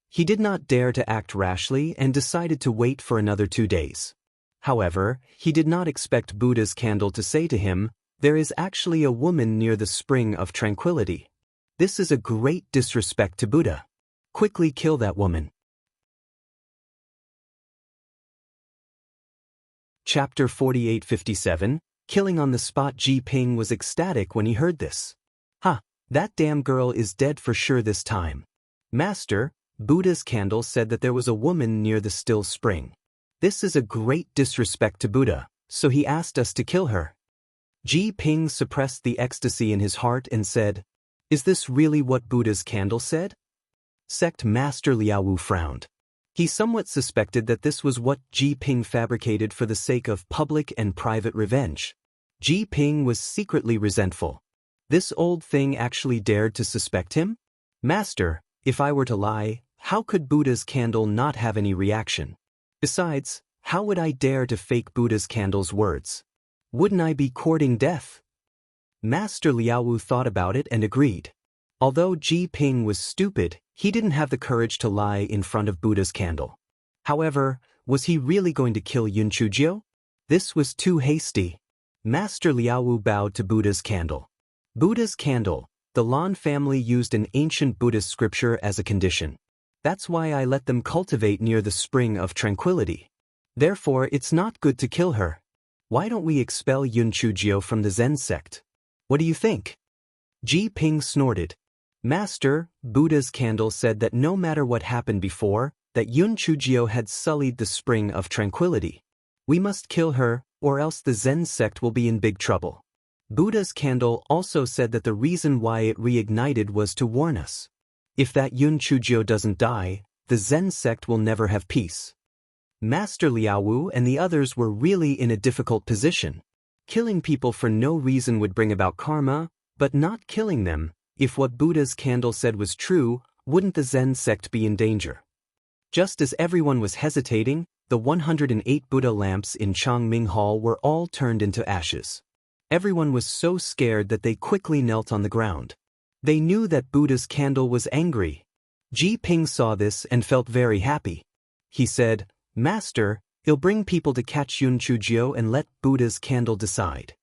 He did not dare to act rashly and decided to wait for another 2 days. However, he did not expect Buddha's candle to say to him, there is actually a woman near the spring of tranquility. This is a great disrespect to Buddha. Quickly kill that woman. Chapter 4857, Killing on the Spot. Ji Ping was ecstatic when he heard this. That damn girl is dead for sure this time. Master, Buddha's candle said that there was a woman near the still spring. This is a great disrespect to Buddha, so he asked us to kill her. Ji Ping suppressed the ecstasy in his heart and said, Is this really what Buddha's candle said? Sect Master Liaowu frowned. He somewhat suspected that this was what Ji Ping fabricated for the sake of public and private revenge. Ji Ping was secretly resentful. This old thing actually dared to suspect him? Master, if I were to lie, how could Buddha's candle not have any reaction? Besides, how would I dare to fake Buddha's candle's words? Wouldn't I be courting death? Master Liaowu thought about it and agreed. Although Ji Ping was stupid, he didn't have the courage to lie in front of Buddha's candle. However, was he really going to kill Yun Chujio? This was too hasty. Master Liaowu bowed to Buddha's candle. Buddha's candle, the Lan family used an ancient Buddhist scripture as a condition. That's why I let them cultivate near the spring of tranquility. Therefore, it's not good to kill her. Why don't we expel Yun Chujio from the Zen sect? What do you think? Ji Ping snorted. Master, Buddha's candle said that no matter what happened before, that Yun Chujio had sullied the spring of tranquility. We must kill her, or else the Zen sect will be in big trouble. Buddha's candle also said that the reason why it reignited was to warn us. If that Yun Chujio doesn't die, the Zen sect will never have peace. Master Liaowu and the others were really in a difficult position. Killing people for no reason would bring about karma, but not killing them, if what Buddha's candle said was true, wouldn't the Zen sect be in danger? Just as everyone was hesitating, the 108 Buddha lamps in Changming Hall were all turned into ashes. Everyone was so scared that they quickly knelt on the ground. They knew that Buddha's candle was angry. Ji Ping saw this and felt very happy. He said, Master, he'll bring people to catch Yun Chujio and let Buddha's candle decide.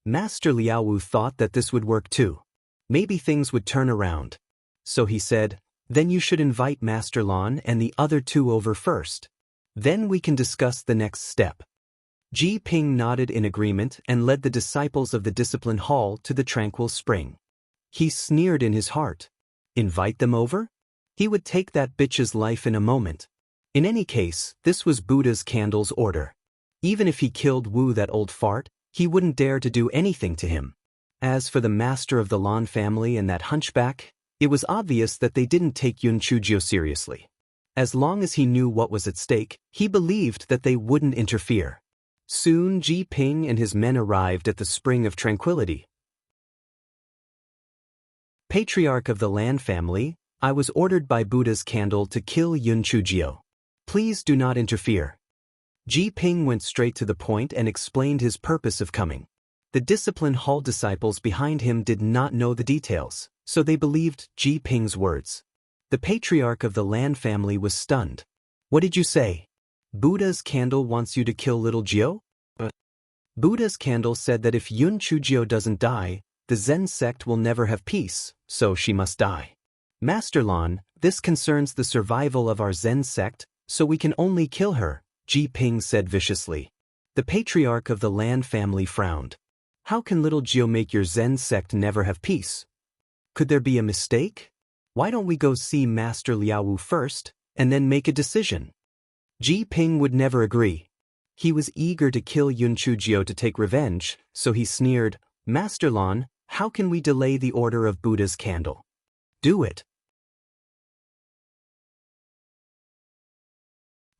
Master Liaowu thought that this would work too. Maybe things would turn around. So he said, then you should invite Master Lan and the other two over first. Then we can discuss the next step. Ji Ping nodded in agreement and led the disciples of the Discipline Hall to the tranquil spring. He sneered in his heart. Invite them over? He would take that bitch's life in a moment. In any case, this was Buddha's candle's order. Even if he killed Wu, that old fart, he wouldn't dare to do anything to him. As for the master of the Lan family and that hunchback, it was obvious that they didn't take Yun Chujio seriously. As long as he knew what was at stake, he believed that they wouldn't interfere. Soon Ji Ping and his men arrived at the Spring of Tranquility. Patriarch of the Lan family, I was ordered by Buddha's candle to kill Yun Chujio. Please do not interfere. Ji Ping went straight to the point and explained his purpose of coming. The Discipline Hall disciples behind him did not know the details, so they believed Ji Ping's words. The patriarch of the Lan family was stunned. What did you say? Buddha's candle wants you to kill little Jio? Buddha's candle said that if Yun Chujio doesn't die, the Zen sect will never have peace, so she must die. Master Lan, this concerns the survival of our Zen sect, so we can only kill her, Ji Ping said viciously. The patriarch of the Lan family frowned. How can little Jio make your Zen sect never have peace? Could there be a mistake? Why don't we go see Master Liaowu first, and then make a decision? Ji Ping would never agree. He was eager to kill Yun Chujio to take revenge, so he sneered, Master Lan, how can we delay the order of Buddha's candle? Do it.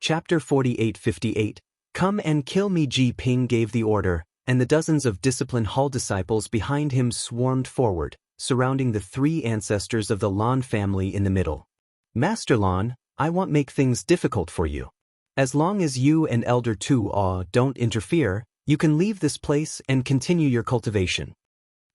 Chapter 48:58. Come and kill me. Ji Ping gave the order, and the dozens of Discipline Hall disciples behind him swarmed forward, surrounding the three ancestors of the Lan family in the middle. Master Lan, I won't make things difficult for you. As long as you and Elder Tu don't interfere, you can leave this place and continue your cultivation.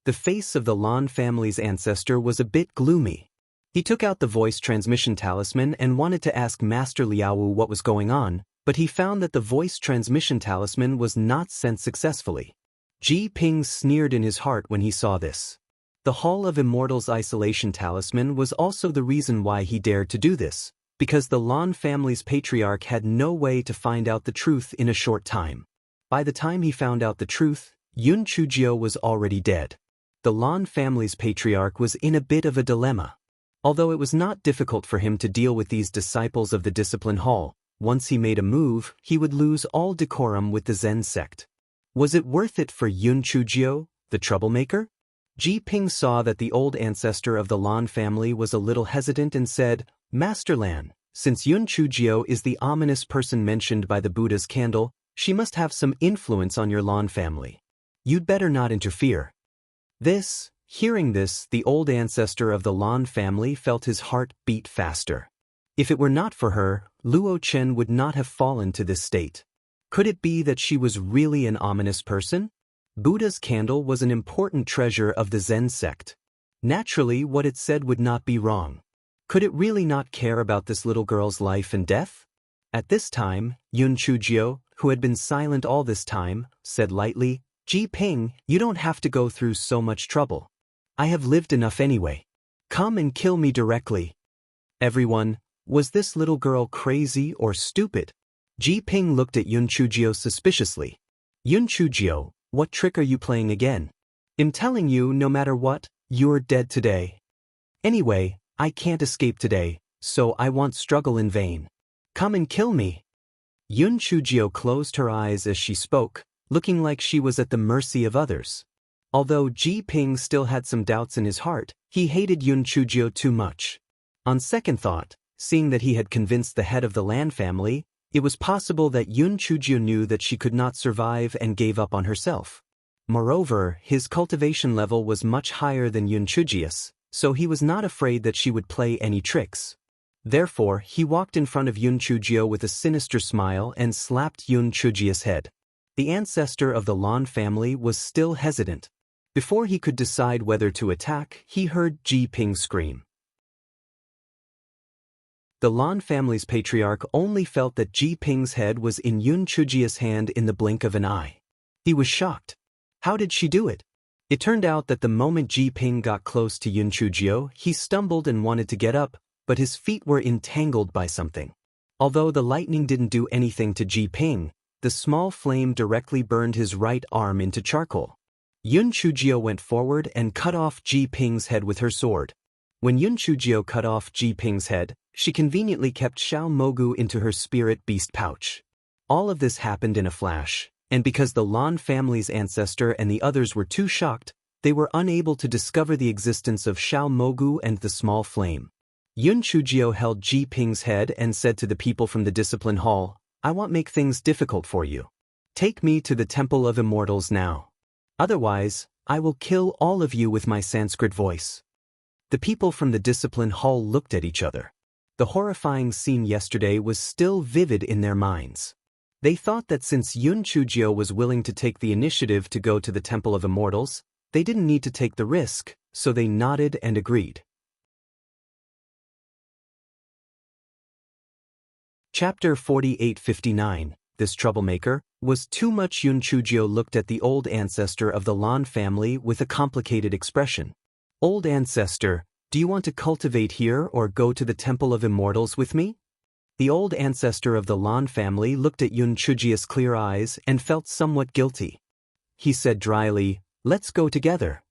The face of the Lan family's ancestor was a bit gloomy. He took out the voice transmission talisman and wanted to ask Master Liaowu what was going on, but he found that the voice transmission talisman was not sent successfully. Ji Ping sneered in his heart when he saw this. The Hall of Immortals isolation talisman was also the reason why he dared to do this, because the Lan family's patriarch had no way to find out the truth in a short time. By the time he found out the truth, Yun Chujio was already dead. The Lan family's patriarch was in a bit of a dilemma. Although it was not difficult for him to deal with these disciples of the Discipline Hall, once he made a move, he would lose all decorum with the Zen sect. Was it worth it for Yun Chujio, the troublemaker? Ji Ping saw that the old ancestor of the Lan family was a little hesitant and said, Master Lan, since Yun Chujio is the ominous person mentioned by the Buddha's candle, she must have some influence on your Lan family. You'd better not interfere. Hearing this, the old ancestor of the Lan family felt his heart beat faster. If it were not for her, Luo Chen would not have fallen to this state. Could it be that she was really an ominous person? Buddha's candle was an important treasure of the Zen sect. Naturally, what it said would not be wrong. Could it really not care about this little girl's life and death? At this time, Yun Chujio, who had been silent all this time, said lightly, "Ji Ping, you don't have to go through so much trouble. I have lived enough anyway. Come and kill me directly." Everyone, was this little girl crazy or stupid? Ji Ping looked at Yun Chujio suspiciously. "Yun Chujio, what trick are you playing again? I'm telling you, no matter what, you're dead today. Anyway, I can't escape today, so I won't struggle in vain. Come and kill me." Yun Chujio closed her eyes as she spoke, looking like she was at the mercy of others. Although Ji Ping still had some doubts in his heart, he hated Yun Chujio too much. On second thought, seeing that he had convinced the head of the Lan family, it was possible that Yun Chujio knew that she could not survive and gave up on herself. Moreover, his cultivation level was much higher than Yun Chujio's, so he was not afraid that she would play any tricks. Therefore, he walked in front of Yun Chujio with a sinister smile and slapped Yun Chujio's head. The ancestor of the Lan family was still hesitant. Before he could decide whether to attack, he heard Ji Ping scream. The Lan family's patriarch only felt that Ji Ping's head was in Yun Chujio's hand in the blink of an eye. He was shocked. How did she do it? It turned out that the moment Ji Ping got close to Yun Chujio, he stumbled and wanted to get up, but his feet were entangled by something. Although the lightning didn't do anything to Ji Ping, the small flame directly burned his right arm into charcoal. Yun Chujio went forward and cut off Ji Ping's head with her sword. When Yun Chujio cut off Ji Ping's head, she conveniently kept Xiao Mogu into her spirit beast pouch. All of this happened in a flash, and because the Lan family's ancestor and the others were too shocked, they were unable to discover the existence of Xiao Mogu and the small flame. Yun Chujio held Ji Ping's head and said to the people from the discipline hall, "I won't make things difficult for you. Take me to the Temple of Immortals now. Otherwise, I will kill all of you with my Sanskrit voice." The people from the discipline hall looked at each other. The horrifying scene yesterday was still vivid in their minds. They thought that since Yun Chujio was willing to take the initiative to go to the Temple of Immortals, they didn't need to take the risk, so they nodded and agreed. Chapter 4859, This Troublemaker, was too much. Yun Chujio looked at the old ancestor of the Lan family with a complicated expression. "Old ancestor, do you want to cultivate here or go to the Temple of Immortals with me?" The old ancestor of the Lan family looked at Yun Chujio's clear eyes and felt somewhat guilty. He said dryly, "Let's go together."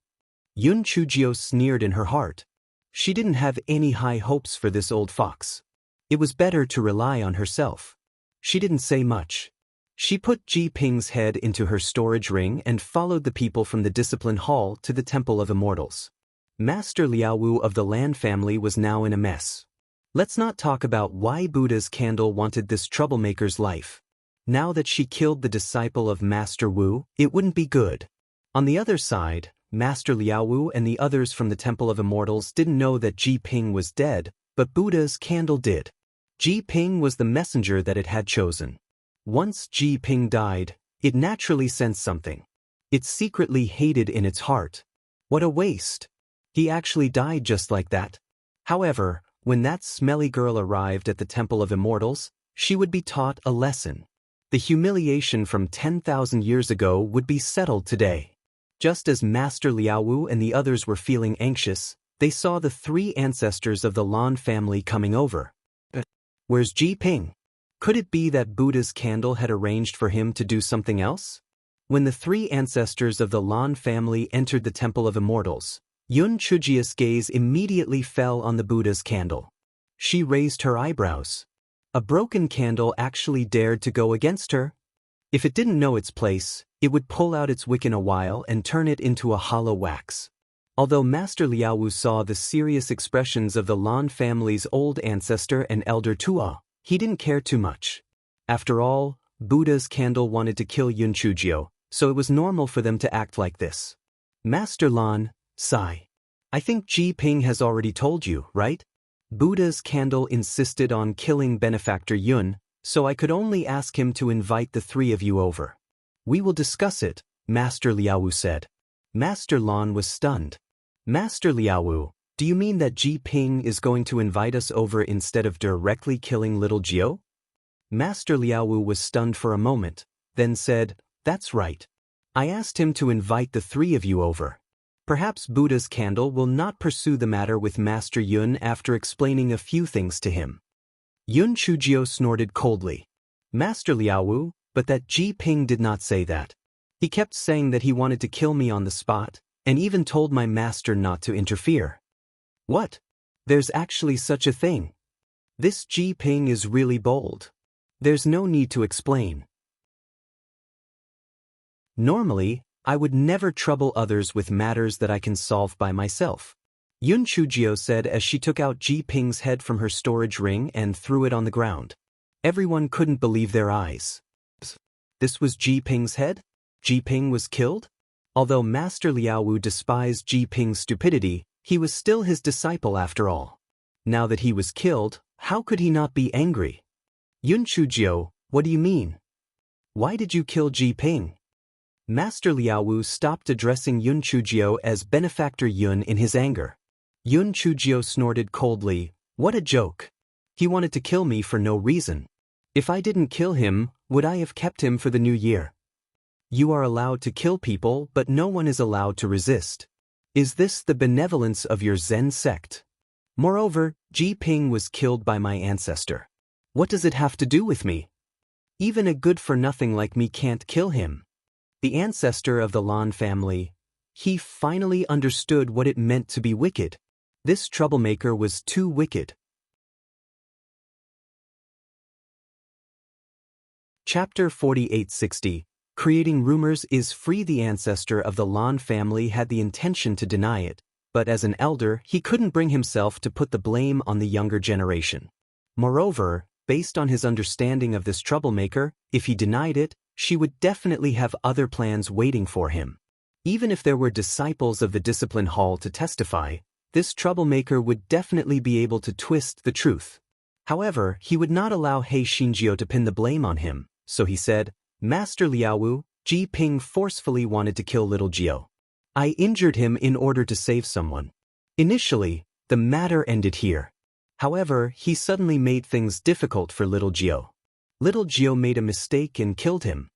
Yun Chujio sneered in her heart. She didn't have any high hopes for this old fox. It was better to rely on herself. She didn't say much. She put Ji Ping's head into her storage ring and followed the people from the discipline hall to the Temple of Immortals. Master Liaowu of the Lan family was now in a mess. Let's not talk about why Buddha's candle wanted this troublemaker's life. Now that she killed the disciple of Master Wu, it wouldn't be good. On the other side, Master Liaowu and the others from the Temple of Immortals didn't know that Ji Ping was dead, but Buddha's candle did. Ji Ping was the messenger that it had chosen. Once Ji Ping died, it naturally sensed something. It secretly hated in its heart. What a waste. He actually died just like that. However, when that smelly girl arrived at the Temple of Immortals, she would be taught a lesson. The humiliation from 10,000 years ago would be settled today. Just as Master Liaowu and the others were feeling anxious, they saw the three ancestors of the Lan family coming over. Where's Ji Ping? Could it be that Buddha's candle had arranged for him to do something else? When the three ancestors of the Lan family entered the Temple of Immortals, Yun Chujio's gaze immediately fell on the Buddha's candle. She raised her eyebrows. A broken candle actually dared to go against her? If it didn't know its place, it would pull out its wick in a while and turn it into a hollow wax. Although Master Liaowu saw the serious expressions of the Lan family's old ancestor and elder Tua, he didn't care too much. After all, Buddha's candle wanted to kill Yun Chujio, so it was normal for them to act like this. Master Lan, sigh. I think Ji Ping has already told you, right? Buddha's candle insisted on killing benefactor Yun, so I could only ask him to invite the three of you over. We will discuss it, Master Liaowu said. Master Lan was stunned. Master Liaowu, do you mean that Ji Ping is going to invite us over instead of directly killing little Jiao? Master Liaowu was stunned for a moment, then said, that's right. I asked him to invite the three of you over. Perhaps Buddha's candle will not pursue the matter with Master Yun after explaining a few things to him. Yun Chujio snorted coldly. Master Liaowu, but that Ji Ping did not say that. He kept saying that he wanted to kill me on the spot, and even told my master not to interfere. What? There's actually such a thing. This Ji Ping is really bold. There's no need to explain. Normally, I would never trouble others with matters that I can solve by myself. Yun Chujio said as she took out Ji Ping's head from her storage ring and threw it on the ground. Everyone couldn't believe their eyes. This was Ji Ping's head? Ji Ping was killed? Although Master Liaowu despised Ji Ping's stupidity, he was still his disciple after all. Now that he was killed, how could he not be angry? Yun Chujio, what do you mean? Why did you kill Ji Ping? Master Liaowu stopped addressing Yun Chujio as benefactor Yun in his anger. Yun Chujio snorted coldly, what a joke. He wanted to kill me for no reason. If I didn't kill him, would I have kept him for the new year? You are allowed to kill people, but no one is allowed to resist. Is this the benevolence of your Zen sect? Moreover, Ji Ping was killed by my ancestor. What does it have to do with me? Even a good-for-nothing like me can't kill him. The ancestor of the Lan family. He finally understood what it meant to be wicked. This troublemaker was too wicked. Chapter 4860. Creating rumors is free. The ancestor of the Lan family had the intention to deny it, but as an elder he couldn't bring himself to put the blame on the younger generation. Moreover, based on his understanding of this troublemaker, if he denied it, she would definitely have other plans waiting for him. Even if there were disciples of the discipline hall to testify, this troublemaker would definitely be able to twist the truth. However, he would not allow He Xinjiao to pin the blame on him, so he said, Master Liaowu, Ji Ping forcefully wanted to kill little Jiao. I injured him in order to save someone. Initially, the matter ended here. However, he suddenly made things difficult for little Jiao. Little Jiao made a mistake and killed him.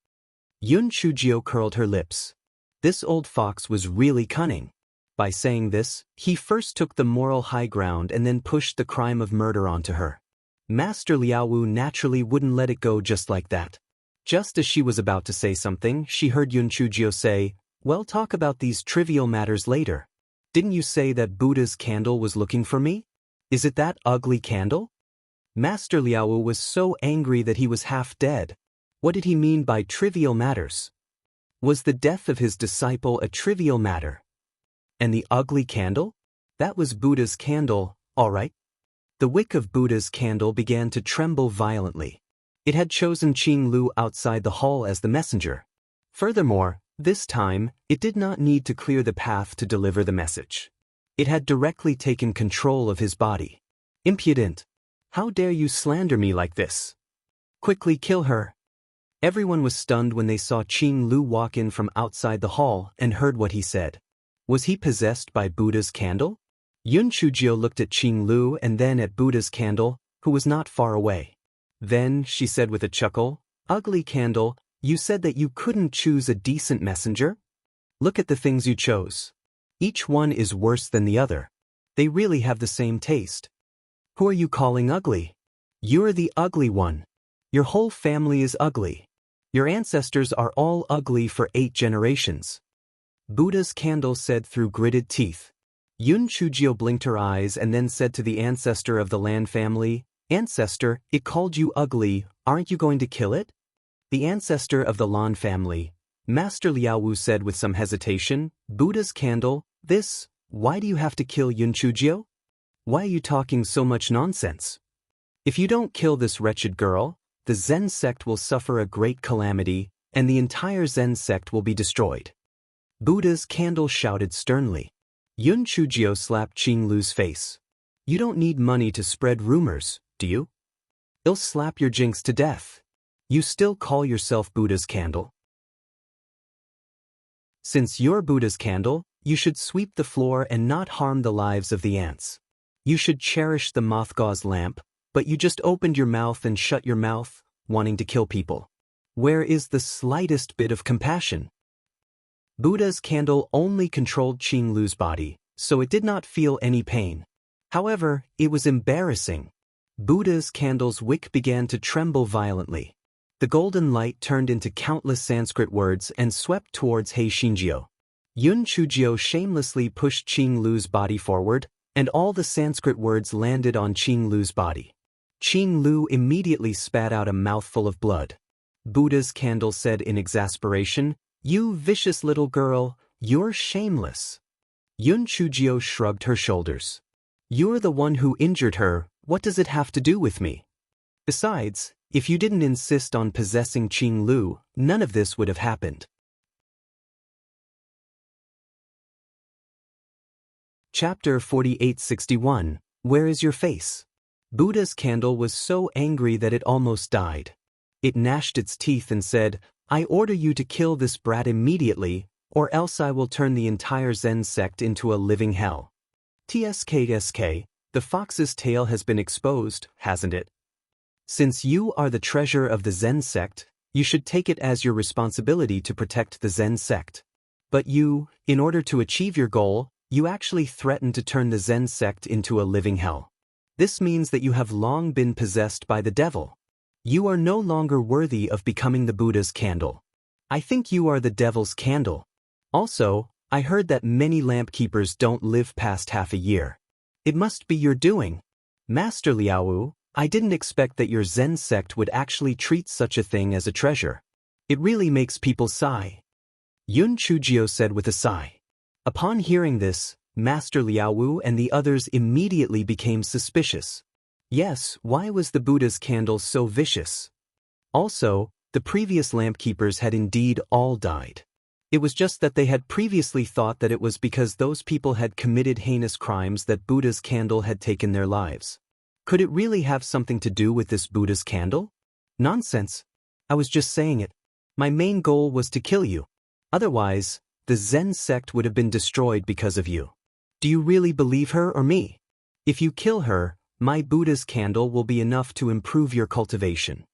Yun Chujio curled her lips. This old fox was really cunning. By saying this, he first took the moral high ground and then pushed the crime of murder onto her. Master Liaowu naturally wouldn't let it go just like that. Just as she was about to say something, she heard Yun Chujio say, well, talk about these trivial matters later. Didn't you say that Buddha's candle was looking for me? Is it that ugly candle? Master Liaowu was so angry that he was half dead. What did he mean by trivial matters? Was the death of his disciple a trivial matter? And the ugly candle? That was Buddha's candle, all right. The wick of Buddha's candle began to tremble violently. It had chosen Qing Lu outside the hall as the messenger. Furthermore, this time, it did not need to clear the path to deliver the message. It had directly taken control of his body. Impudent! How dare you slander me like this? Quickly kill her! Everyone was stunned when they saw Qing Lu walk in from outside the hall and heard what he said. Was he possessed by Buddha's candle? Yun Chujio looked at Qing Lu and then at Buddha's candle, who was not far away. Then, she said with a chuckle, ugly candle, you said that you couldn't choose a decent messenger? Look at the things you chose. Each one is worse than the other. They really have the same taste. Who are you calling ugly? You're the ugly one. Your whole family is ugly. Your ancestors are all ugly for 8 generations. Buddha's candle said through gritted teeth. Yun Chujio blinked her eyes and then said to the ancestor of the Lan family, Ancestor, it called you ugly, aren't you going to kill it? The ancestor of the Lan family, Master Liaowu said with some hesitation, Buddha's candle, why do you have to kill Yun Chujio? Why are you talking so much nonsense? If you don't kill this wretched girl, the Zen sect will suffer a great calamity, and the entire Zen sect will be destroyed. Buddha's candle shouted sternly. Yun Chujio slapped Qing Lu's face. You don't need money to spread rumors, do you? I'll slap your jinx to death. You still call yourself Buddha's candle? Since you're Buddha's candle, you should sweep the floor and not harm the lives of the ants. You should cherish the moth gauze lamp, but you just opened your mouth and shut your mouth, wanting to kill people. Where is the slightest bit of compassion? Buddha's candle only controlled Qing Lu's body, so it did not feel any pain. However, it was embarrassing. Buddha's candle's wick began to tremble violently. The golden light turned into countless Sanskrit words and swept towards Hei Shinjio. Yun Chujio shamelessly pushed Qing Lu's body forward, and all the Sanskrit words landed on Qing Lu's body. Qing Lu immediately spat out a mouthful of blood. Buddha's candle said in exasperation, "You vicious little girl, you're shameless." Yun Chujio shrugged her shoulders. You're the one who injured her, what does it have to do with me? Besides, if you didn't insist on possessing Qing Lu, none of this would have happened. Chapter 4861, Where is your face? Buddha's candle was so angry that it almost died. It gnashed its teeth and said, I order you to kill this brat immediately, or else I will turn the entire Zen sect into a living hell. TSKSK, the fox's tail has been exposed, hasn't it? Since you are the treasure of the Zen sect, you should take it as your responsibility to protect the Zen sect. But you, in order to achieve your goal, you actually threaten to turn the Zen sect into a living hell. This means that you have long been possessed by the devil. You are no longer worthy of becoming the Buddha's candle. I think you are the devil's candle. Also, I heard that many lamp keepers don't live past half a year. It must be your doing. Master Liaowu, I didn't expect that your Zen sect would actually treat such a thing as a treasure. It really makes people sigh. Yun Chujio said with a sigh. Upon hearing this, Master Liaowu and the others immediately became suspicious. Yes, why was the Buddha's candle so vicious? Also, the previous lamp keepers had indeed all died. It was just that they had previously thought that it was because those people had committed heinous crimes that Buddha's candle had taken their lives. Could it really have something to do with this Buddha's candle? Nonsense. I was just saying it. My main goal was to kill you. Otherwise, the Zen sect would have been destroyed because of you. Do you really believe her or me? If you kill her, my Buddha's candle will be enough to improve your cultivation.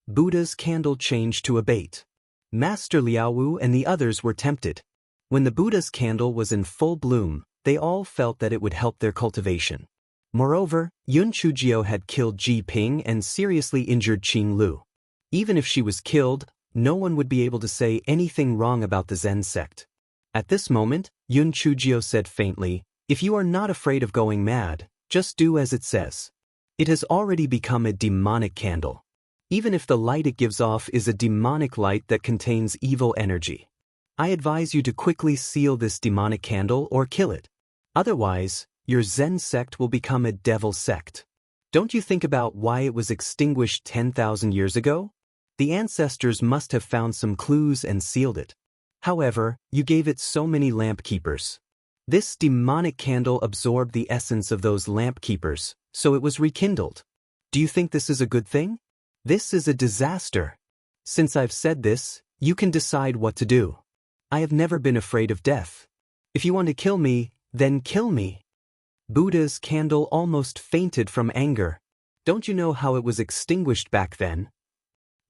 Buddha's candle changed to a bait. Master Liaowu and the others were tempted. When the Buddha's candle was in full bloom, they all felt that it would help their cultivation. Moreover, Yun Chujio had killed Ji Ping and seriously injured Qing Lu. Even if she was killed, no one would be able to say anything wrong about the Zen sect. At this moment, Yun Chujio said faintly, if you are not afraid of going mad, just do as it says. It has already become a demonic candle. Even if the light it gives off is a demonic light that contains evil energy. I advise you to quickly seal this demonic candle or kill it. Otherwise, your Zen sect will become a devil sect. Don't you think about why it was extinguished 10,000 years ago? The ancestors must have found some clues and sealed it. However, you gave it so many lamp keepers. This demonic candle absorbed the essence of those lamp keepers, so it was rekindled. Do you think this is a good thing? This is a disaster. Since I've said this, you can decide what to do. I have never been afraid of death. If you want to kill me, then kill me. Buddha's candle almost fainted from anger. Don't you know how it was extinguished back then?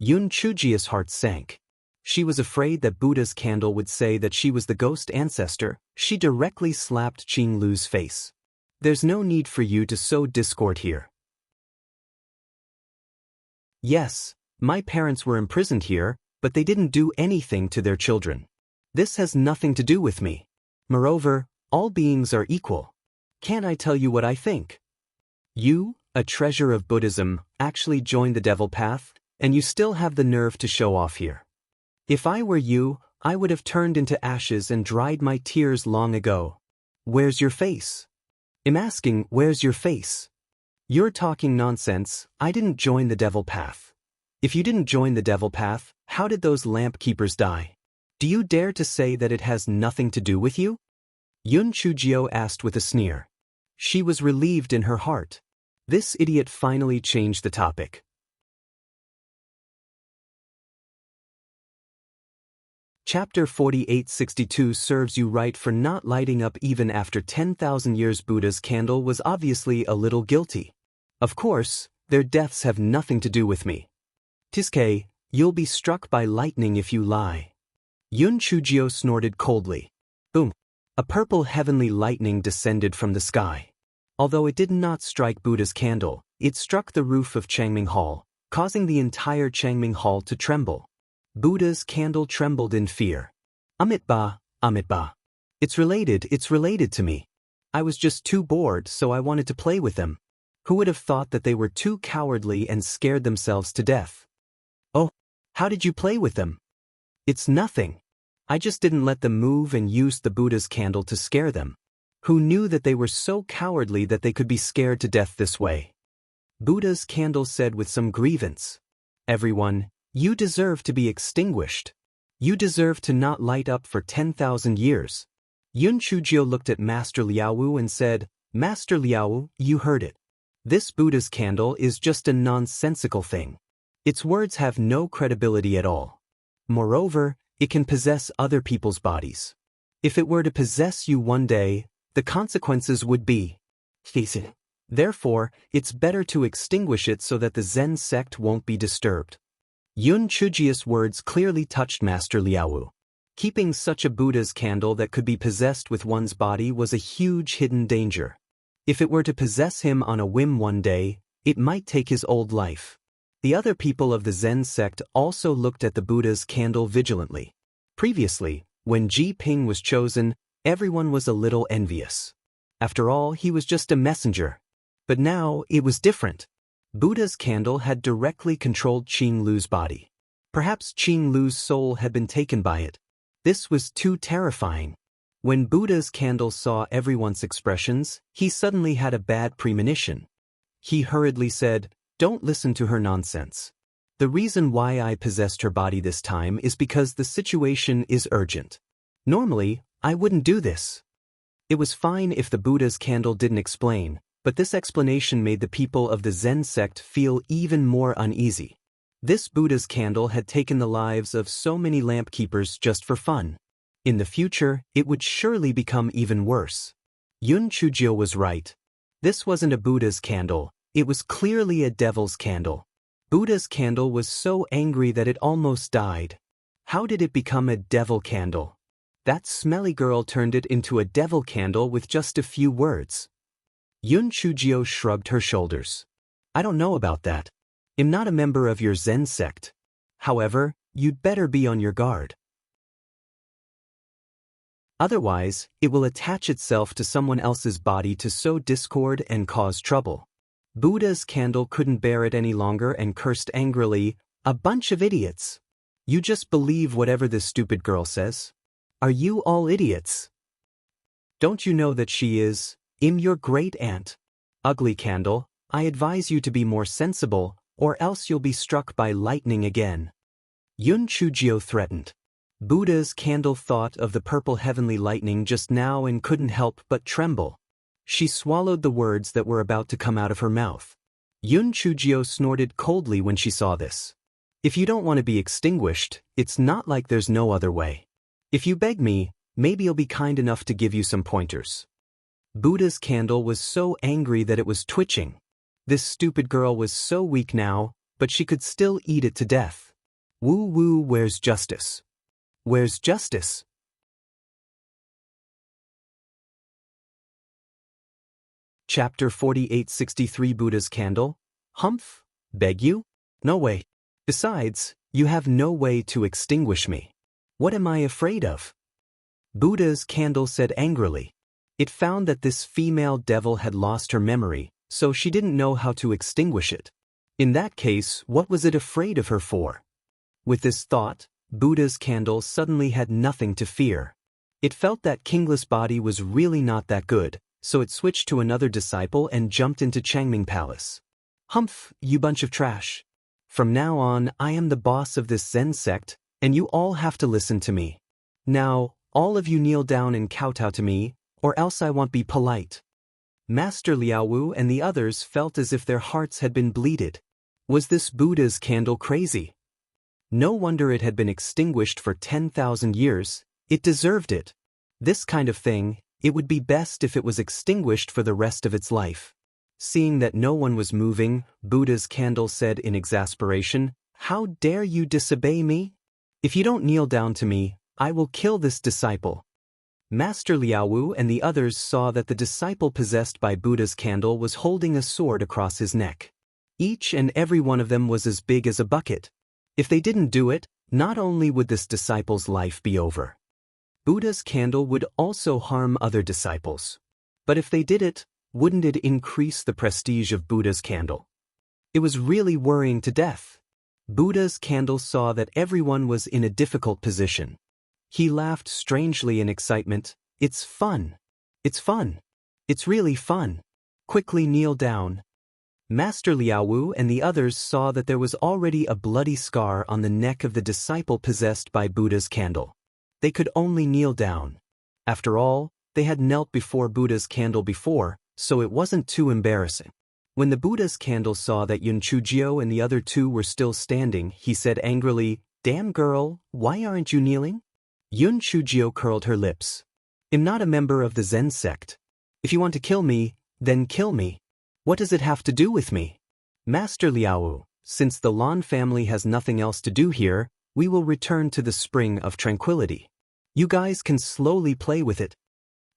Yun Chujio's heart sank. She was afraid that Buddha's candle would say that she was the ghost ancestor. She directly slapped Qing Lu's face. There's no need for you to sow discord here. Yes, my parents were imprisoned here, but they didn't do anything to their children. This has nothing to do with me. Moreover, all beings are equal. Can't I tell you what I think? You, a treasure of Buddhism, actually joined the devil path, and you still have the nerve to show off here. If I were you, I would have turned into ashes and dried my tears long ago. Where's your face? I'm asking, where's your face? You're talking nonsense. I didn't join the devil path. If you didn't join the devil path, How did those lamp keepers die? Do you dare to say that it has nothing to do with you? Yun Chujio asked with a sneer. She was relieved in her heart. This idiot finally changed the topic. Chapter 4862 serves you right for not lighting up even after 10,000 years. Buddha's candle was obviously a little guilty. Of course, their deaths have nothing to do with me. Tiske, you'll be struck by lightning if you lie. Yun Chujio snorted coldly. Boom. A purple heavenly lightning descended from the sky. Although it did not strike Buddha's candle, it struck the roof of Changming Hall, causing the entire Changming Hall to tremble. Buddha's candle trembled in fear. Amitba, Amitba. It's related to me. I was just too bored, so I wanted to play with them. Who would have thought that they were too cowardly and scared themselves to death? Oh, how did you play with them? It's nothing. I just didn't let them move and used the Buddha's candle to scare them. Who knew that they were so cowardly that they could be scared to death this way? Buddha's candle said with some grievance. Everyone, you deserve to be extinguished. You deserve to not light up for 10,000 years. Yun Chujio looked at Master Liaowu and said, Master Liaowu, you heard it. This Buddha's candle is just a nonsensical thing. Its words have no credibility at all. Moreover, it can possess other people's bodies. If it were to possess you one day, the consequences would be. Therefore, it's better to extinguish it so that the Zen sect won't be disturbed. Yun Chujio's words clearly touched Master Liaowu. Keeping such a Buddha's candle that could be possessed with one's body was a huge hidden danger. If it were to possess him on a whim one day, it might take his old life. The other people of the Zen sect also looked at the Buddha's candle vigilantly. Previously, when Ji Ping was chosen, everyone was a little envious. After all, he was just a messenger. But now, it was different. Buddha's candle had directly controlled Qing Lu's body. Perhaps Qing Lu's soul had been taken by it. This was too terrifying. When Buddha's candle saw everyone's expressions, he suddenly had a bad premonition. He hurriedly said, Don't listen to her nonsense. The reason why I possessed her body this time is because the situation is urgent. Normally, I wouldn't do this. It was fine if the Buddha's candle didn't explain, but this explanation made the people of the Zen sect feel even more uneasy. This Buddha's candle had taken the lives of so many lamp keepers just for fun. In the future, it would surely become even worse. Yun Chujio was right. This wasn't a Buddha's candle, it was clearly a devil's candle. Buddha's candle was so angry that it almost died. How did it become a devil candle? That smelly girl turned it into a devil candle with just a few words. Yun Chujio shrugged her shoulders. I don't know about that. I'm not a member of your Zen sect. However, you'd better be on your guard. Otherwise, it will attach itself to someone else's body to sow discord and cause trouble. Buddha's candle couldn't bear it any longer and cursed angrily, A bunch of idiots. You just believe whatever this stupid girl says? Are you all idiots? Don't you know that she is, your great aunt? Ugly candle, I advise you to be more sensible, or else you'll be struck by lightning again. Yun Chujio threatened. Buddha's candle thought of the purple heavenly lightning just now and couldn't help but tremble. She swallowed the words that were about to come out of her mouth. Yun Chujio snorted coldly when she saw this. If you don't want to be extinguished, it's not like there's no other way. If you beg me, maybe I'll be kind enough to give you some pointers. Buddha's candle was so angry that it was twitching. This stupid girl was so weak now, but she could still eat it to death. Woo woo, where's justice? Where's justice? Chapter 4863 Buddha's Candle? Humph? Beg you? No way. Besides, you have no way to extinguish me. What am I afraid of? Buddha's candle said angrily. It found that this female devil had lost her memory, so she didn't know how to extinguish it. In that case, what was it afraid of her for? With this thought, Buddha's candle suddenly had nothing to fear. It felt that Kingless body was really not that good, so it switched to another disciple and jumped into Changming Palace. Humph, you bunch of trash. From now on, I am the boss of this Zen sect, and you all have to listen to me. Now, all of you kneel down and kowtow to me, or else I won't be polite." Master Liaowu and the others felt as if their hearts had been bleeded. Was this Buddha's candle crazy? No wonder it had been extinguished for 10,000 years. It deserved it. This kind of thing, it would be best if it was extinguished for the rest of its life. Seeing that no one was moving, Buddha's candle said in exasperation, "How dare you disobey me? If you don't kneel down to me, I will kill this disciple." Master Liaowu and the others saw that the disciple possessed by Buddha's candle was holding a sword across his neck. Each and every one of them was as big as a bucket. If they didn't do it, not only would this disciple's life be over, Buddha's candle would also harm other disciples. But if they did it, wouldn't it increase the prestige of Buddha's candle? It was really worrying to death. Buddha's candle saw that everyone was in a difficult position. He laughed strangely in excitement. "It's fun. It's fun. It's really fun. Quickly kneel down." Master Liaowu and the others saw that there was already a bloody scar on the neck of the disciple possessed by Buddha's candle. They could only kneel down. After all, they had knelt before Buddha's candle before, so it wasn't too embarrassing. When the Buddha's candle saw that Yun Chujio and the other two were still standing, he said angrily, "Damn girl, why aren't you kneeling?" Yun Chujio curled her lips. "I'm not a member of the Zen sect. If you want to kill me, then kill me. What does it have to do with me?" "Master Liaowu, since the Lan family has nothing else to do here, we will return to the Spring of Tranquility. You guys can slowly play with it."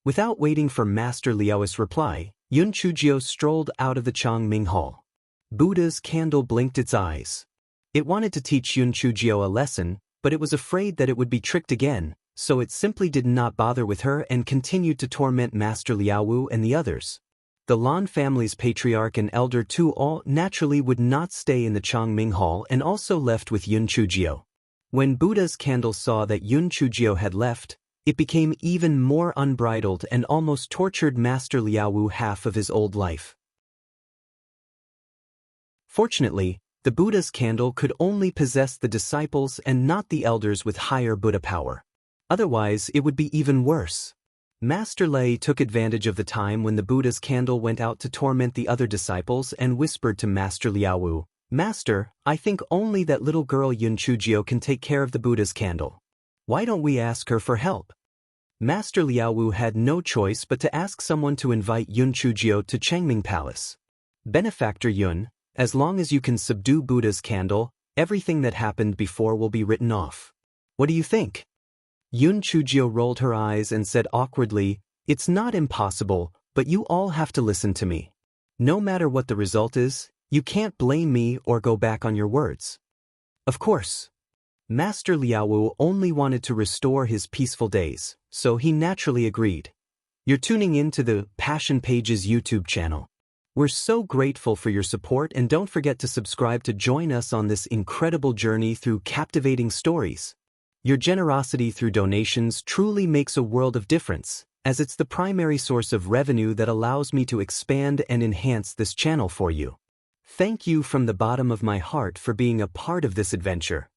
Without waiting for Master Liao's reply, Yun Chujio strolled out of the Changming Hall. Buddha's candle blinked its eyes. It wanted to teach Yun Chujio a lesson, but it was afraid that it would be tricked again, so it simply did not bother with her and continued to torment Master Liaowu and the others. The Lan family's patriarch and elder Tu all naturally would not stay in the Changming Hall and also left with Yun Chujio. When Buddha's candle saw that Yun Chujio had left, it became even more unbridled and almost tortured Master Liaowu half of his old life. Fortunately, the Buddha's candle could only possess the disciples and not the elders with higher Buddha power. Otherwise, it would be even worse. Master Lei took advantage of the time when the Buddha's candle went out to torment the other disciples and whispered to Master Liaowu, "Master, I think only that little girl Yun Chujio can take care of the Buddha's candle. Why don't we ask her for help?" Master Liaowu had no choice but to ask someone to invite Yun Chujio to Changming Palace. "Benefactor Yun, as long as you can subdue Buddha's candle, everything that happened before will be written off. What do you think?" Yun Chujio rolled her eyes and said awkwardly, "It's not impossible, but you all have to listen to me. No matter what the result is, you can't blame me or go back on your words." Of course. Master Liaowu only wanted to restore his peaceful days, so he naturally agreed. You're tuning in to the Passion Pages YouTube channel. We're so grateful for your support, and don't forget to subscribe to join us on this incredible journey through captivating stories. Your generosity through donations truly makes a world of difference, as it's the primary source of revenue that allows me to expand and enhance this channel for you. Thank you from the bottom of my heart for being a part of this adventure.